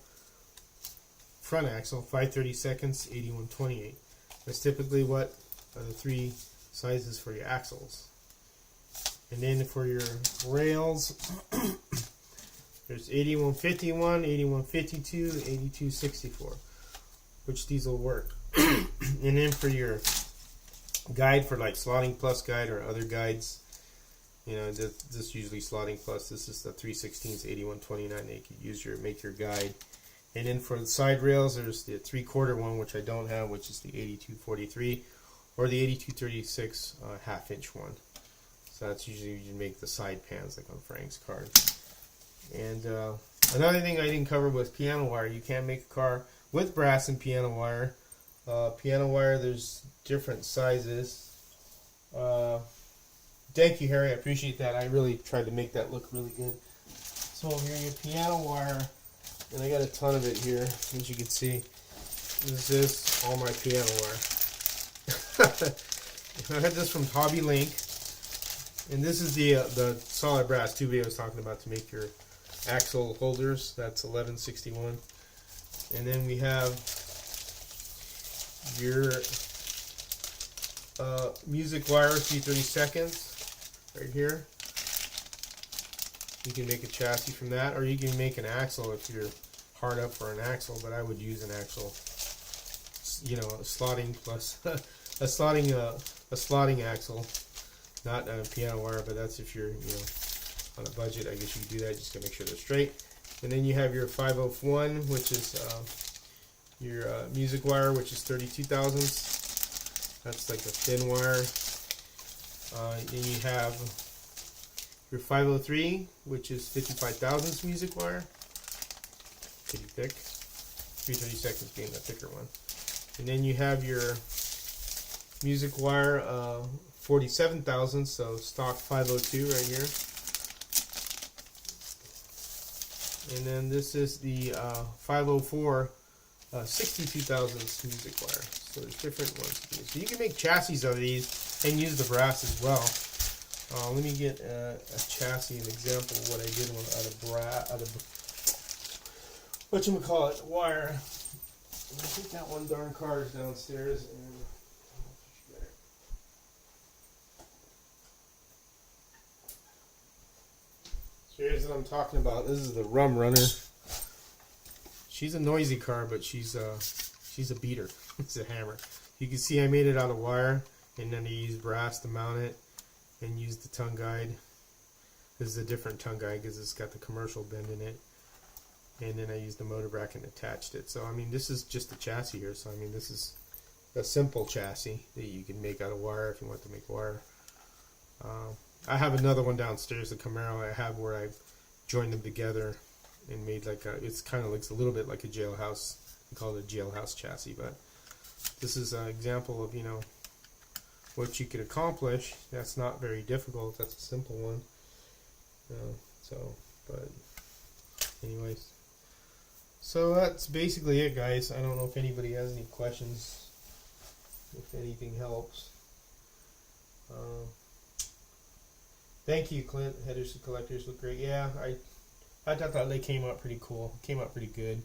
front axle, 532nds, 8128. That's typically what are the three sizes for your axles. And then for your rails, there's 8151, 8152, 8264, which these will work. And then for your guide, for like Slotting Plus guide or other guides, you know, this usually Slotting Plus. This is the 3/16, 8129. They could use make your guide. And then for the side rails, there's the 3/4 one, which I don't have, which is the 8243, or the 8236 1/2-inch one. So that's usually you make the side pans, like on Frank's card. And another thing I didn't cover was piano wire. You can make a car with brass and piano wire. Piano wire, there's different sizes. Thank you, Harry. I appreciate that. I really tried to make that look really good. So here your piano wire, and I got a ton of it here, as you can see. This is all my piano wire. I had this from Hobby Link, and this is the solid brass tube I was talking about to make your axle holders. That's 1161. And then we have your music wire, 332nds. Right here. You can make a chassis from that, or you can make an axle if you're hard up for an axle, but I would use an axle, you know, a slotting plus a slotting axle, not a piano wire, but that's if you're, you know, on a budget. I guess you can do that. Just gotta make sure they're straight. And then you have your 501, which is your music wire, which is 32 thousandths. That's like a thin wire. Then you have your 503, which is 55 thousandths music wire. Pretty thick. 332nds being the thicker one. And then you have your music wire, 47 thousandths, so stock 502 right here. And then this is the 504, 62 thousandths music wire. So there's different ones. So you can make chassis of these and use the brass as well. Let me get a chassis, an example of what I did out of whatchamacallit, wire. I think that one darn car is downstairs. And so here's what I'm talking about. This is the Rum Runner. She's a noisy car, but she's a beater. It's a hammer. You can see I made it out of wire, and then I used brass to mount it, and used the tongue guide. This is a different tongue guide because it's got the commercial bend in it. And then I used the motor bracket and attached it. So I mean, this is just a chassis here. So I mean, this is a simple chassis that you can make out of wire if you want to make wire. I have another one downstairs, the Camaro I have, where I joined them together and made like a, it's kind of looks a little bit like a jailhouse. We call it a jailhouse chassis, but this is an example of, you know, what you could accomplish. That's not very difficult. That's a simple one. But anyways, so that's basically it, guys. I don't know if anybody has any questions, if anything helps. Thank you, Clint. Headers and collectors look great. Yeah, I thought they came out pretty cool. Came out pretty good.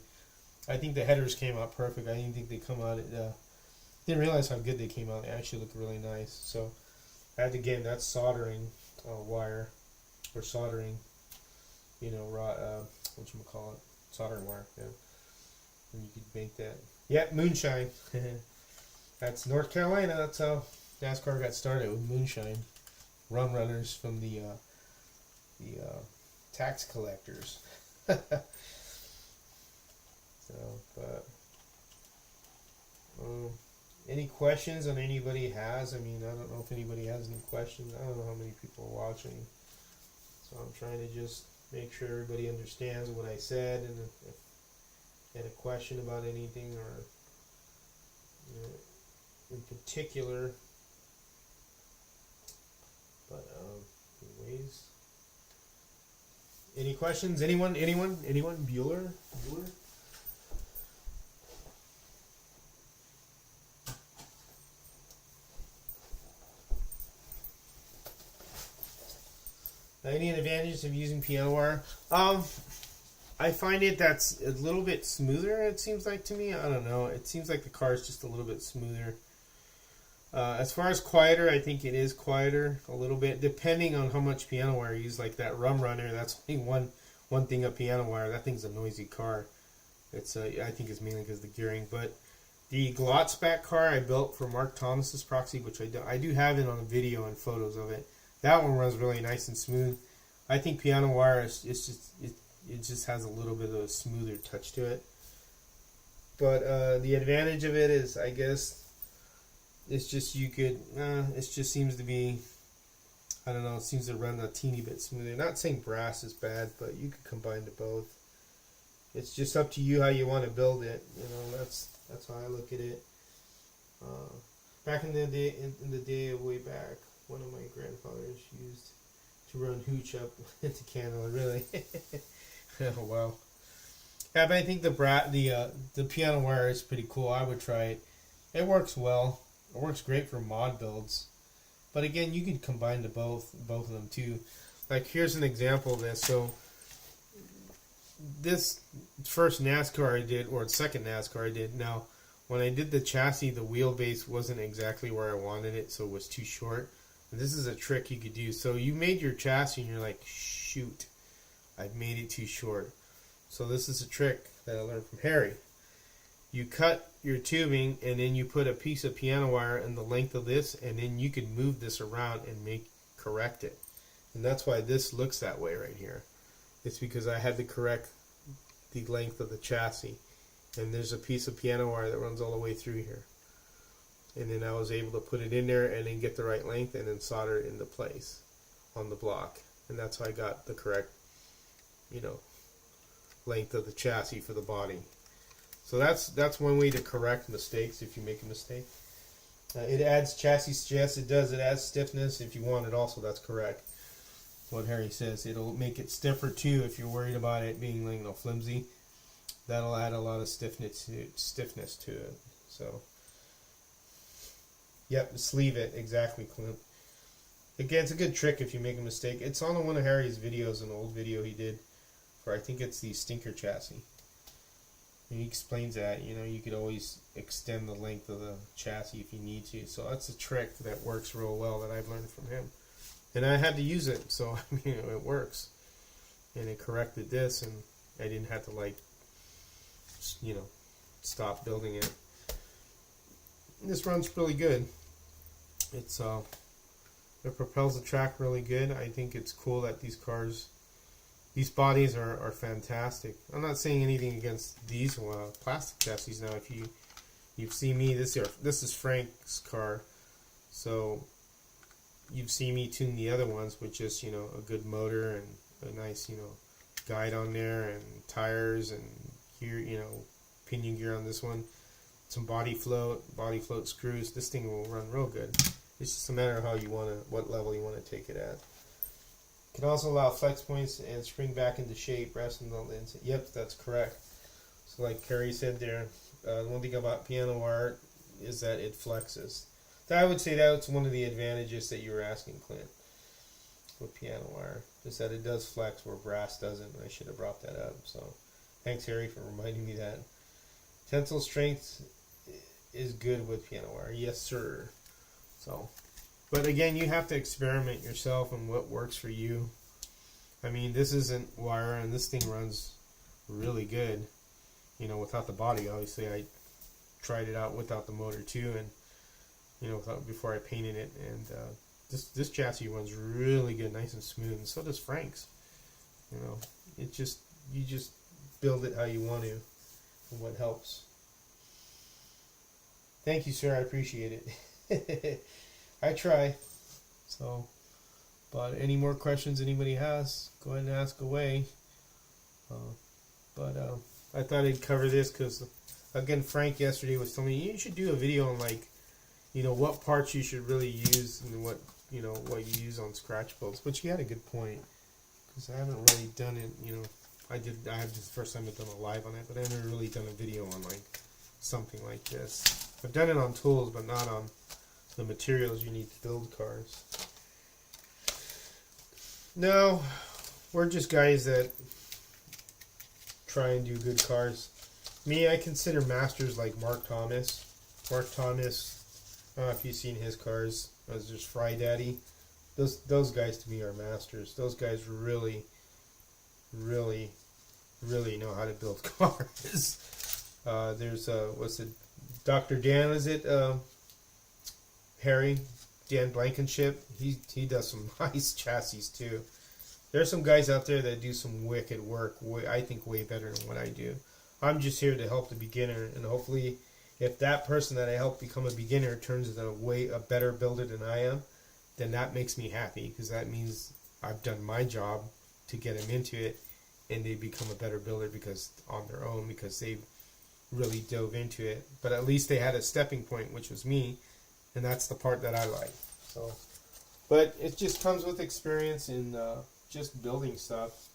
I think the headers came out perfect. I didn't think they come out. Didn't realize how good they came out. They actually look really nice. So, again, that's soldering wire, or soldering, you know, whatchamacallit, soldering wire. Yeah, and you could make that. Yeah, moonshine. That's North Carolina. That's how NASCAR got started, with moonshine. Rum runners from the tax collectors. So, but any questions that anybody has? I mean, I don't know if anybody has any questions. I don't know how many people are watching, so I'm trying to just make sure everybody understands what I said, and if you had a question about anything or in particular. But anyways, any questions? Anyone? Bueller? Any advantages of using piano wire? I find that's a little bit smoother, it seems like to me. I don't know. It seems like the car is just a little bit smoother. As far as quieter, I think it is quieter a little bit, depending on how much piano wire you use. Like that Rum Runner, that's only one thing of piano wire. That thing's a noisy car. It's I think it's mainly because of the gearing. But the Glotzback car I built for Mark Thomas's proxy, which I do have it on a video and photos of it. That one runs really nice and smooth. I think piano wire it just has a little bit of a smoother touch to it. But the advantage of it is, I guess, it's just you could. It just seems to be, I don't know. It seems to run a teeny bit smoother. Not saying brass is bad, but you could combine the both. It's just up to you how you want to build it. That's how I look at it. Back in the day, way back, one of my grandfathers used to run hooch up into candle. Really. Oh wow. Yeah, but I think the piano wire is pretty cool. I would try it. It works well. It works great for mod builds. But again, you can combine the both of them too. Like here's an example of this. So this first NASCAR I did, or second NASCAR I did. Now, when I did the chassis, the wheelbase wasn't exactly where I wanted it, so it was too short. And this is a trick you could do. So you made your chassis and you're like, shoot, I've made it too short. So this is a trick that I learned from Harry. You cut your tubing and then you put a piece of piano wire in the length of this, and then you can move this around and correct it. And that's why this looks that way right here. It's because I had to correct the length of the chassis. And there's a piece of piano wire that runs all the way through here. And then I was able to put it in there and then get the right length and then solder it into place on the block. And that's how I got the correct, length of the chassis for the body. So that's one way to correct mistakes if you make a mistake. It adds chassis, yes it does, it adds stiffness. If you want it also, that's correct. What Harry says, it'll make it stiffer too if you're worried about it being flimsy. That'll add a lot of stiffness to it. So, yep, sleeve it, exactly, Clint. Again, it's a good trick if you make a mistake. It's on one of Harry's videos, an old video he did for, I think it's the Stinker chassis. And he explains that, you could always extend the length of the chassis if you need to. So that's a trick that works real well that I've learned from him. And I had to use it, so it works. And it corrected this, and I didn't have to stop building it. This runs really good. It propels the track really good. I think it's cool that these these bodies are fantastic. I'm not saying anything against these plastic chassis. Now, if you've seen me, this is Frank's car, so you've seen me tune the other ones with just a good motor and a nice guide on there and tires and gear, pinion gear on this one, some body float screws. This thing will run real good. It's just a matter of what level you want to take it at. Can also allow flex points and spring back into shape, resting on the inside. Yep, that's correct. So like Carrie said there, the one thing about piano wire is that it flexes. So I would say that's one of the advantages that you were asking, Clint, with piano wire, is that it does flex where brass doesn't. I should have brought that up. So thanks, Harry, for reminding me that. Tensile strength is good with piano wire. Yes, sir. So, but again, you have to experiment yourself on what works for you. I mean, this isn't wire, and this thing runs really good, without the body. Obviously, I tried it out without the motor too, and before I painted it. And this chassis runs really good, nice and smooth, and so does Frank's. You just build it how you want to, and what helps. Thank you, sir. I appreciate it. I try. So, But any more questions anybody has, go ahead and ask away. But I thought I'd cover this because, again, Frank yesterday was telling me you should do a video on, like, you know, what parts you should really use and what, you know, what you use on scratch builds. But you had a good point, because I haven't really done it, you know. I have just the first time I've done a live on it, but I haven't really done a video on, like, something like this. I've done it on tools, but not on the materials you need to build cars. No, we're just guys that try and do good cars. Me, I consider masters like Mark Thomas. Mark Thomas, I don't know if you've seen his cars. There's Fry Daddy. Those guys to me are masters. Those guys really know how to build cars. There's what's it? Dr. Dan, is it? Harry, Dan Blankenship. He does some nice chassis too. There's some guys out there that do some wicked work. I think way better than what I do. I'm just here to help the beginner, and hopefully, if that person that I help become a beginner turns into a better builder than I am, then that makes me happy, because that means I've done my job to get them into it, and they become a better builder because on their own, because they really dove into it. But at least they had a stepping point, which was me, and that's the part that I like. So, but it just comes with experience in just building stuff.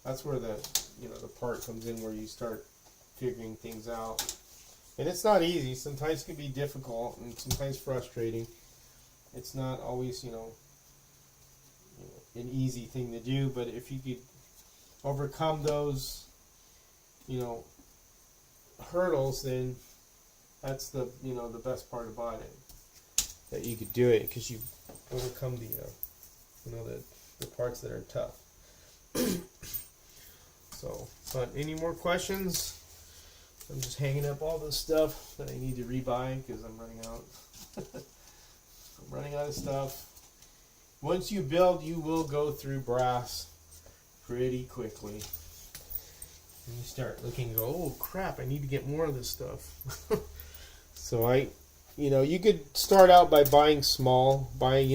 That's where the part comes in, where you start figuring things out. And it's not easy. Sometimes it can be difficult and sometimes frustrating. It's not always, an easy thing to do, but if you could overcome those, hurdles, then that's the best part about it, that you could do it because you overcome the parts that are tough. So, but any more questions? I'm just hanging up all this stuff that I need to rebuy because I'm running out. I'm running out of stuff. Once you build, you will go through brass pretty quickly. And you start looking and go, oh crap, I need to get more of this stuff. So you could start out by buying small, like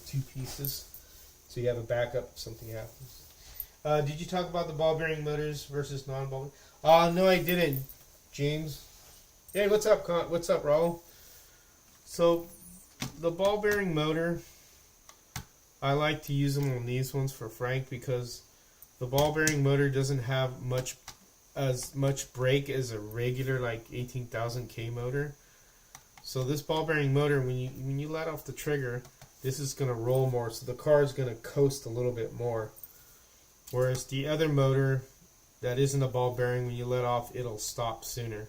2 pieces, so you have a backup if something happens. Did you talk about the ball bearing motors versus non-ball? No, I didn't, James. Hey, what's up, Raul? So, the ball bearing motor, I like to use them on these ones for Frank because the ball bearing motor doesn't have as much brake as a regular like 18,000K motor. So this ball bearing motor, when you let off the trigger, this is going to roll more, so the car is going to coast a little bit more. Whereas the other motor that isn't a ball bearing, when you let off, it'll stop sooner.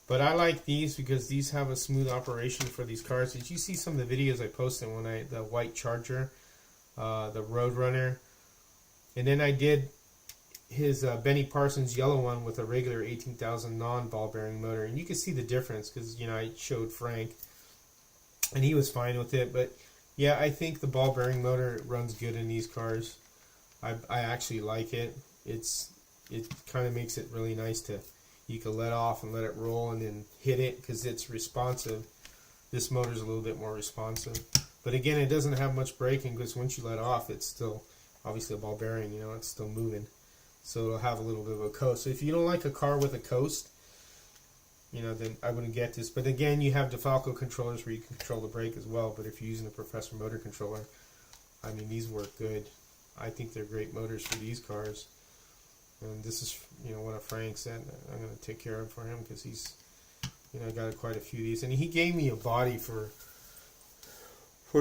But I like these because these have a smooth operation for these cars. Did you see some of the videos I posted the white Charger, the Roadrunner, and then I did his Benny Parsons yellow one with a regular 18,000 non-ball bearing motor, and you can see the difference because I showed Frank, and he was fine with it. But yeah, I think the ball bearing motor runs good in these cars. I actually like it. It kind of makes it really nice you can let off and let it roll and then hit it because it's responsive. This motor's a little bit more responsive. But again, it doesn't have much braking because once you let off, it's still obviously a ball bearing, it's still moving. So it'll have a little bit of a coast. So if you don't like a car with a coast, then I wouldn't get this. But again, you have DeFalco controllers where you can control the brake as well. But if you're using a Professor motor controller, these work good. I think they're great motors for these cars. And this is, one of Frank's that I'm going to take care of for him because he's, got quite a few of these. And he gave me a body for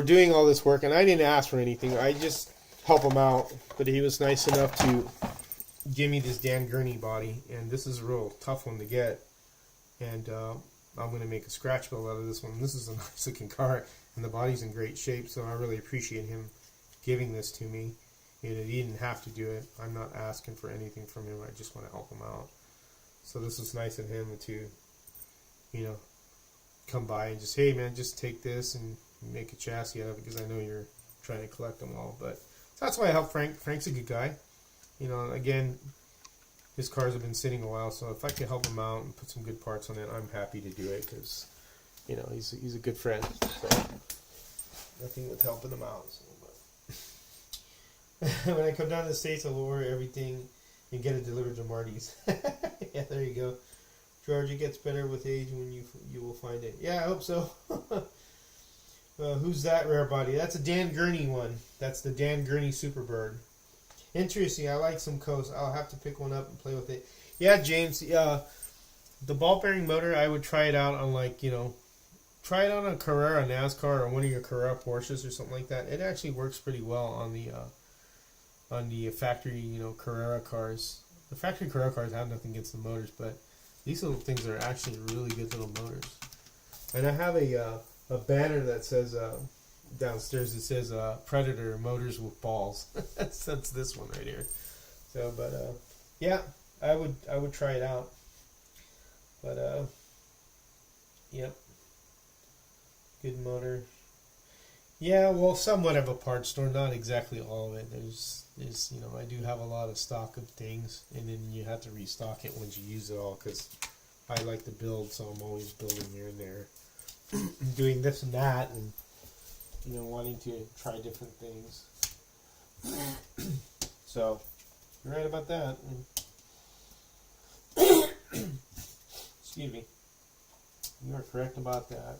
doing all this work. And I didn't ask for anything. I just help him out. But he was nice enough to give me this Dan Gurney body. And this is a real tough one to get. And I'm going to make a scratch build out of this one. This is a nice looking car. And the body's in great shape. So I really appreciate him giving this to me. He didn't have to do it. I'm not asking for anything from him. I just want to help him out. So this was nice of him to, come by and just, hey man, just take this and make a chassis out of it because I know you're trying to collect them all. But that's why I help Frank. Frank's a good guy. Again, his cars have been sitting a while, so if I can help him out and put some good parts on it, I'm happy to do it because, he's a good friend. So nothing with helping him out. So, When I come down to the States, I'll order everything and get it delivered to Marty's. Yeah, there you go. George, it gets better with age when you will find it. Yeah, I hope so. Who's that rare body? That's a Dan Gurney one. That's the Dan Gurney Superbird. Interesting. I like some coast. I'll have to pick one up and play with it. Yeah, James. The ball bearing motor, I would try it out on try it on a Carrera NASCAR or one of your Carrera Porsches or something like that. It actually works pretty well on the factory Carrera cars. The factory Carrera cars have nothing against the motors, but these little things are actually really good little motors. And I have a banner that says downstairs. It says Predator Motors with Balls. that's this one right here. So, but yeah, I would try it out. But yep, good motor. Yeah, well, somewhat of a parts store, not exactly all of it. There's I do have a lot of stock of things, and then you have to restock it once you use it all, because I like to build, so I'm always building here and there, doing this and that, and wanting to try different things. So you're right about that. Excuse me. You are correct about that.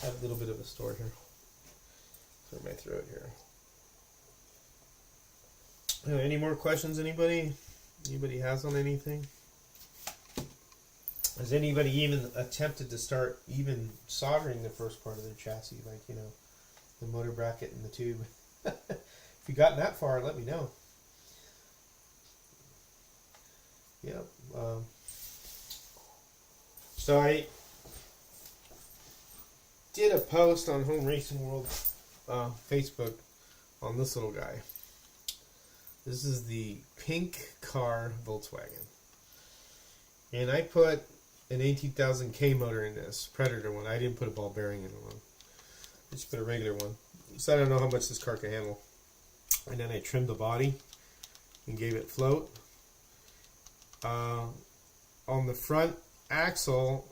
I have a little bit of a store here. Clear my throat here. Any more questions, anybody? Anybody has on anything? Has anybody even attempted to start even soldering the first part of their chassis, like, the motor bracket and the tube? If you've gotten that far, let me know. Yep. So I did a post on Home Racing World Facebook on this little guy. This is the pink car Volkswagen. And I put an 18,000K motor in this Predator one. I didn't put a ball bearing in one. I just put a regular one. So I don't know how much this car can handle. And then I trimmed the body and gave it float. On the front axle,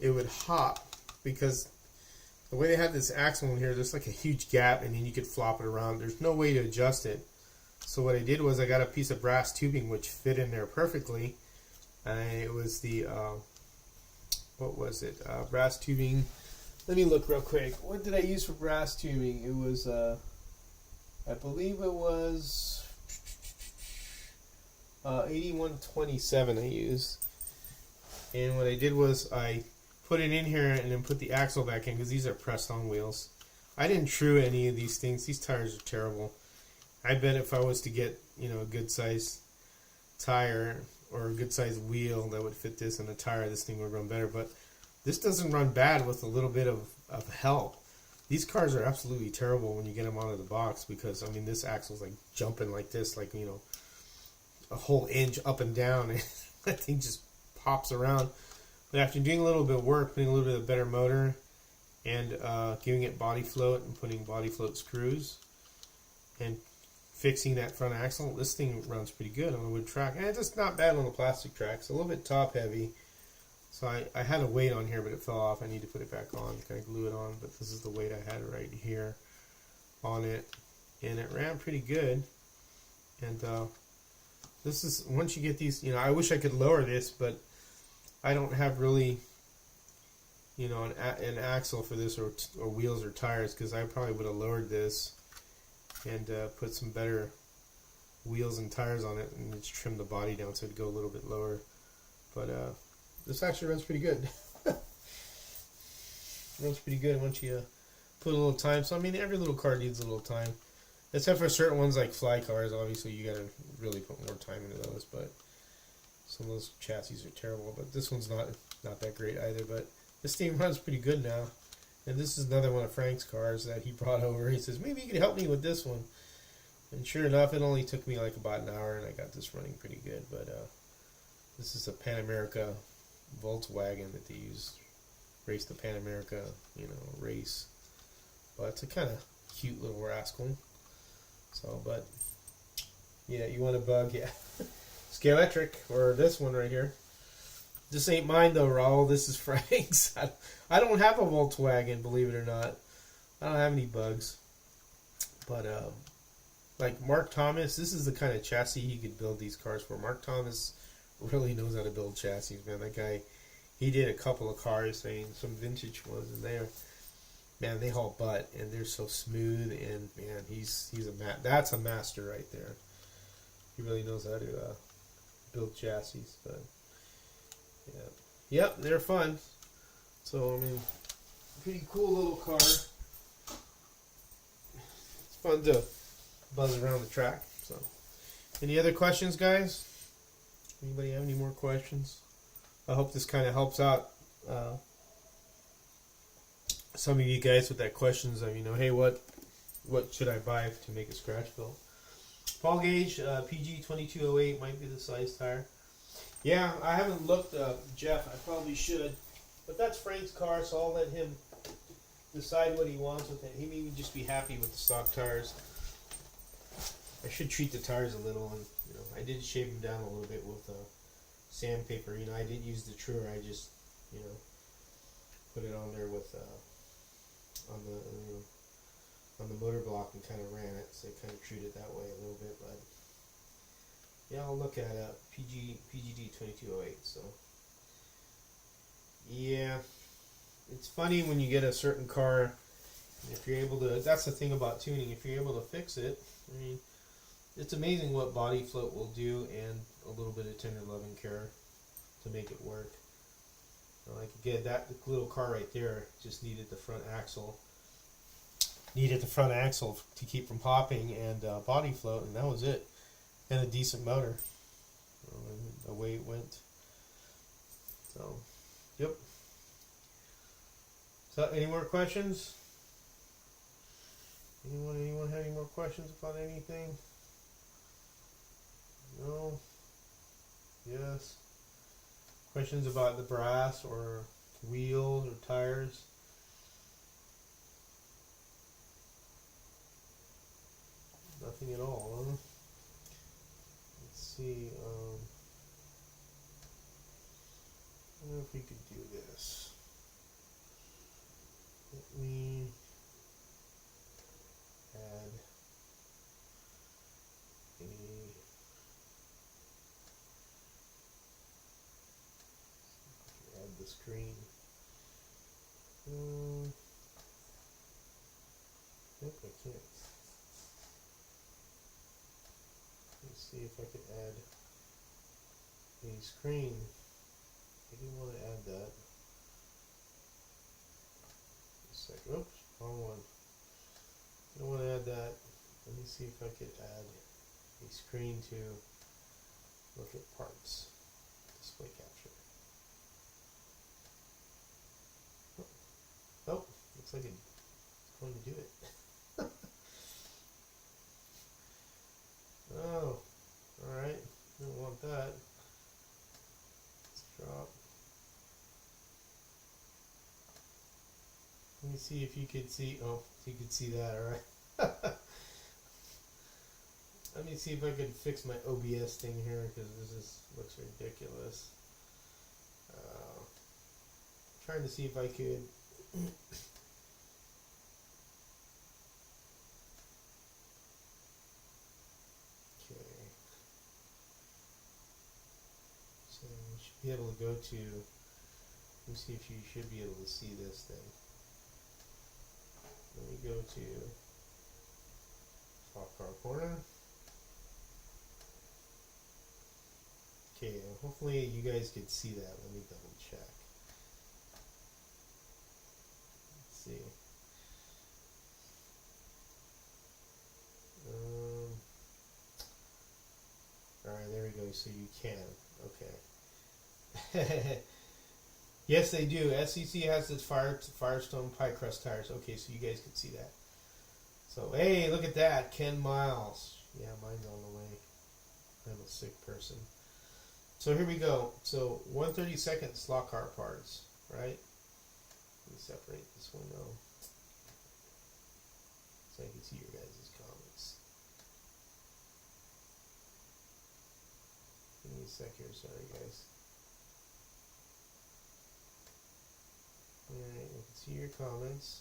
it would hop because the way they have this axle in here, there's like a huge gap, and then you could flop it around. There's no way to adjust it. So what I did was I got a piece of brass tubing which fit in there perfectly. It was the what was it? Brass tubing. Let me look real quick. What did I use for brass tubing? It was I believe it was 8127 I used. And what I did was I put it in here and then put the axle back in, because these are pressed on wheels. I didn't true any of these things. These tires are terrible. I bet if I was to get a good size tire or a good size wheel that would fit this in a tire, this thing would run better. But this doesn't run bad with a little bit of help. These cars are absolutely terrible when you get them out of the box, because this axle's like jumping like this, like a whole inch up and down, and that thing just pops around. But after doing a little bit of work, putting a little bit of better motor, and giving it body float and putting body float screws and fixing that front axle, this thing runs pretty good on a wood track. And it's just not bad on the plastic track. It's a little bit top heavy. So I had a weight on here, but it fell off. I need to put it back on. Kind of glue it on, but this is the weight I had right here on it. And it ran pretty good. And this is, once you get these, I wish I could lower this, but I don't have really, an axle for this, or wheels or tires, because I probably would have lowered this and put some better wheels and tires on it and just trim the body down so it'd go a little bit lower. But this actually runs pretty good. Runs pretty good once you put a little time. So every little car needs a little time, except for certain ones like fly cars. Obviously you gotta really put more time into those, but some of those chassis are terrible. But this one's not that great either, but this thing runs pretty good now. And this is another one of Frank's cars that he brought over. He says, maybe you could help me with this one. And sure enough, it only took me like about an hour, and I got this running pretty good. But this is a Pan America Volkswagen that they use, race the Pan America, race. But it's a kind of cute little rascal. So, but yeah, you want a bug? Yeah. Scalextric, or this one right here. This ain't mine though, Raul. This is Frank's. I don't have a Volkswagen, believe it or not. I don't have any bugs. But like Mark Thomas, this is the kind of chassis he could build these cars for. Mark Thomas really knows how to build chassis, man. That guy, he did a couple of cars, saying some vintage ones, and man, they haul butt, and they're so smooth, and man, he's that's a master right there. He really knows how to build chassis, but yeah, yep, they're fun. So I mean, pretty cool little car. It's fun to buzz around the track. So, any other questions, guys? Anybody have any more questions? I hope this kind of helps out some of you guys with that questions of, hey, what should I buy to make a scratch build? Paul Gage, PG 2208 might be the size tire. Yeah, I haven't looked, Jeff. I probably should, but that's Frank's car, so I'll let him decide what he wants with it. He may just be happy with the stock tires. I should treat the tires a little, and I did shave them down a little bit with sandpaper. I didn't use the truer. I just put it on there with on the motor block and kind of ran it, so I kind of treated it that way a little bit. But yeah, I'll look at PGD 2208. So yeah, it's funny when you get a certain car. If you're able to, that's the thing about tuning. If you're able to fix it, I mean, it's amazing what body float will do, and a little bit of tender love and care to make it work. Like again, that little car right there just needed the front axle. To keep from popping, and body float, and that was it. And a decent motor. And away it went. So, yep. So, any more questions? Anyone have any more questions about anything? No? Yes? Questions about the brass or wheels or tires? Nothing at all, huh? Let's see. I wonder if we could do this. Let me add the screen. Nope, I can't. Let's see if I could add a screen. I do want to add that. Just a second. Oops, wrong one. I don't want to add that. Let me see if I could add a screen to look at parts. Display capture. Oh, looks like it's going to do it. Oh, alright. Don't want that. Let's drop. Let me see if you could see. Oh, you could see that, alright. Let me see if I could fix my OBS thing here, because this looks ridiculous. Trying to see if I could. So you should be able to go to, let me see if you should be able to see this thing. Let me go to top car corner. Okay, hopefully you guys could see that. Let me double check. Let's see. Alright, there we go. So you can. Okay. Yes, they do. SCC has its Firestone Pie Crust tires. Okay, so you guys can see that. So, hey, look at that. Ken Miles. Yeah, mine's on the way. I'm a sick person. So here we go. So 1/32 slot car parts, right? Let me separate this window so I can see your guys' comments. Give me a sec here, sorry guys. Alright, I can see your comments.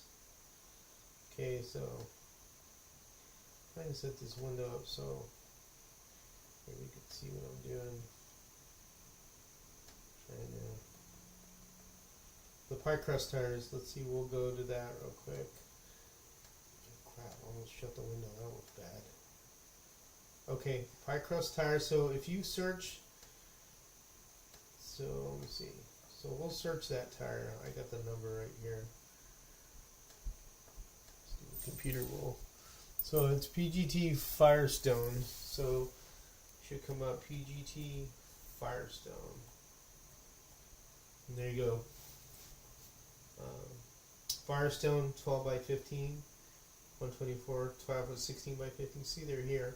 Okay, so I'm trying to set this window up so maybe you can see what I'm doing. Trying to the pie crust tires. Let's see. We'll go to that real quick. Oh, crap! Almost shut the window. That was bad. Okay, pie crust tires. So if you search, so let me see. So we'll search that tire. I got the number right here. Let's do the computer will. So it's PGT Firestone. So it should come up PGT Firestone. And there you go. Firestone 12 by 15, 124, 12 by 16 by 15. See, they're here.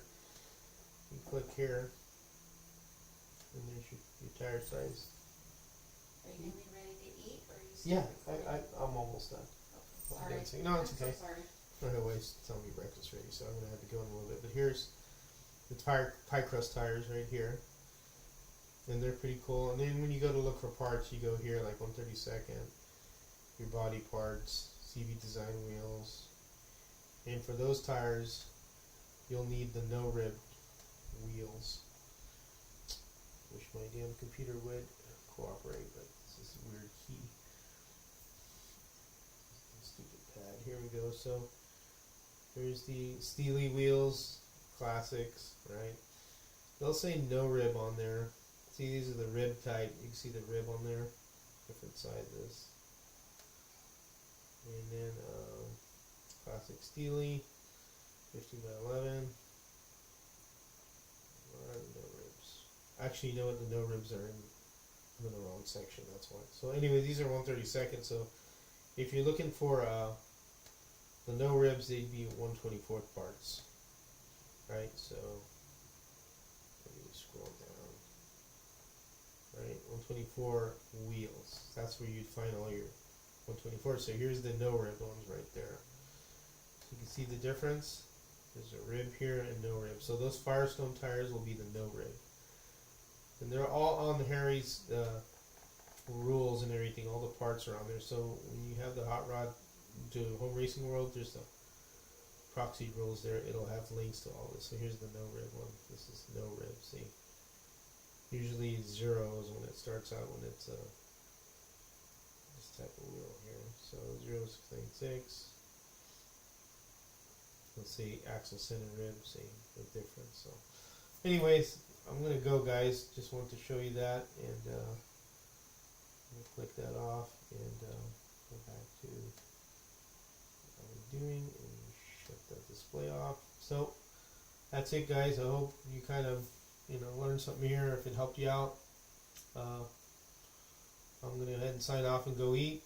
You click here, and there's your tire size. Are you going to be ready to eat, or are you still Yeah, I'm almost done. Okay. Sorry. No, it's okay. I'm so sorry. I'm going to waste tell me breakfast ready, so I'm going to have to go in a little bit. But here's the pie crust tires right here. And they're pretty cool. And then when you go to look for parts, you go here like 132nd, your body parts, CV design wheels. And for those tires, you'll need the no rib wheels. Wish my damn computer would cooperate, but this is a weird key. Stupid pad. Here we go. So here's the Steely wheels, classics, right? They'll say no rib on there. See, these are the rib type. You can see the rib on there, different sizes. And then classic Steely, 15 by 11. Where are the no ribs? Actually, you know what? The no ribs are in the wrong section. That's why. So anyway, these are 132nd. So if you're looking for the no ribs, they'd be 124th parts, right? So let me scroll down. Right, 124 wheels. That's where you'd find all your 124. So here's the no rib ones right there. So you can see the difference. There's a rib here and no rib. So those Firestone tires will be the no rib. And they're all on the Harry's rules and everything. All the parts are on there. So when you have the Hot Rod to Home Racing World, there's the proxy rules there. It'll have links to all this. So here's the no rib one. This is no rib. See? Usually zeros when it starts out when it's this type of wheel here. So 0696. Let's see axle center rib. See the difference. So, anyways, I'm gonna go, guys. Just wanted to show you that, and I'm gonna click that off and go back to what I was doing and shut that display off. So that's it, guys. I hope you kind of learn something here. If it helped you out, I'm going to go ahead and sign off and go eat.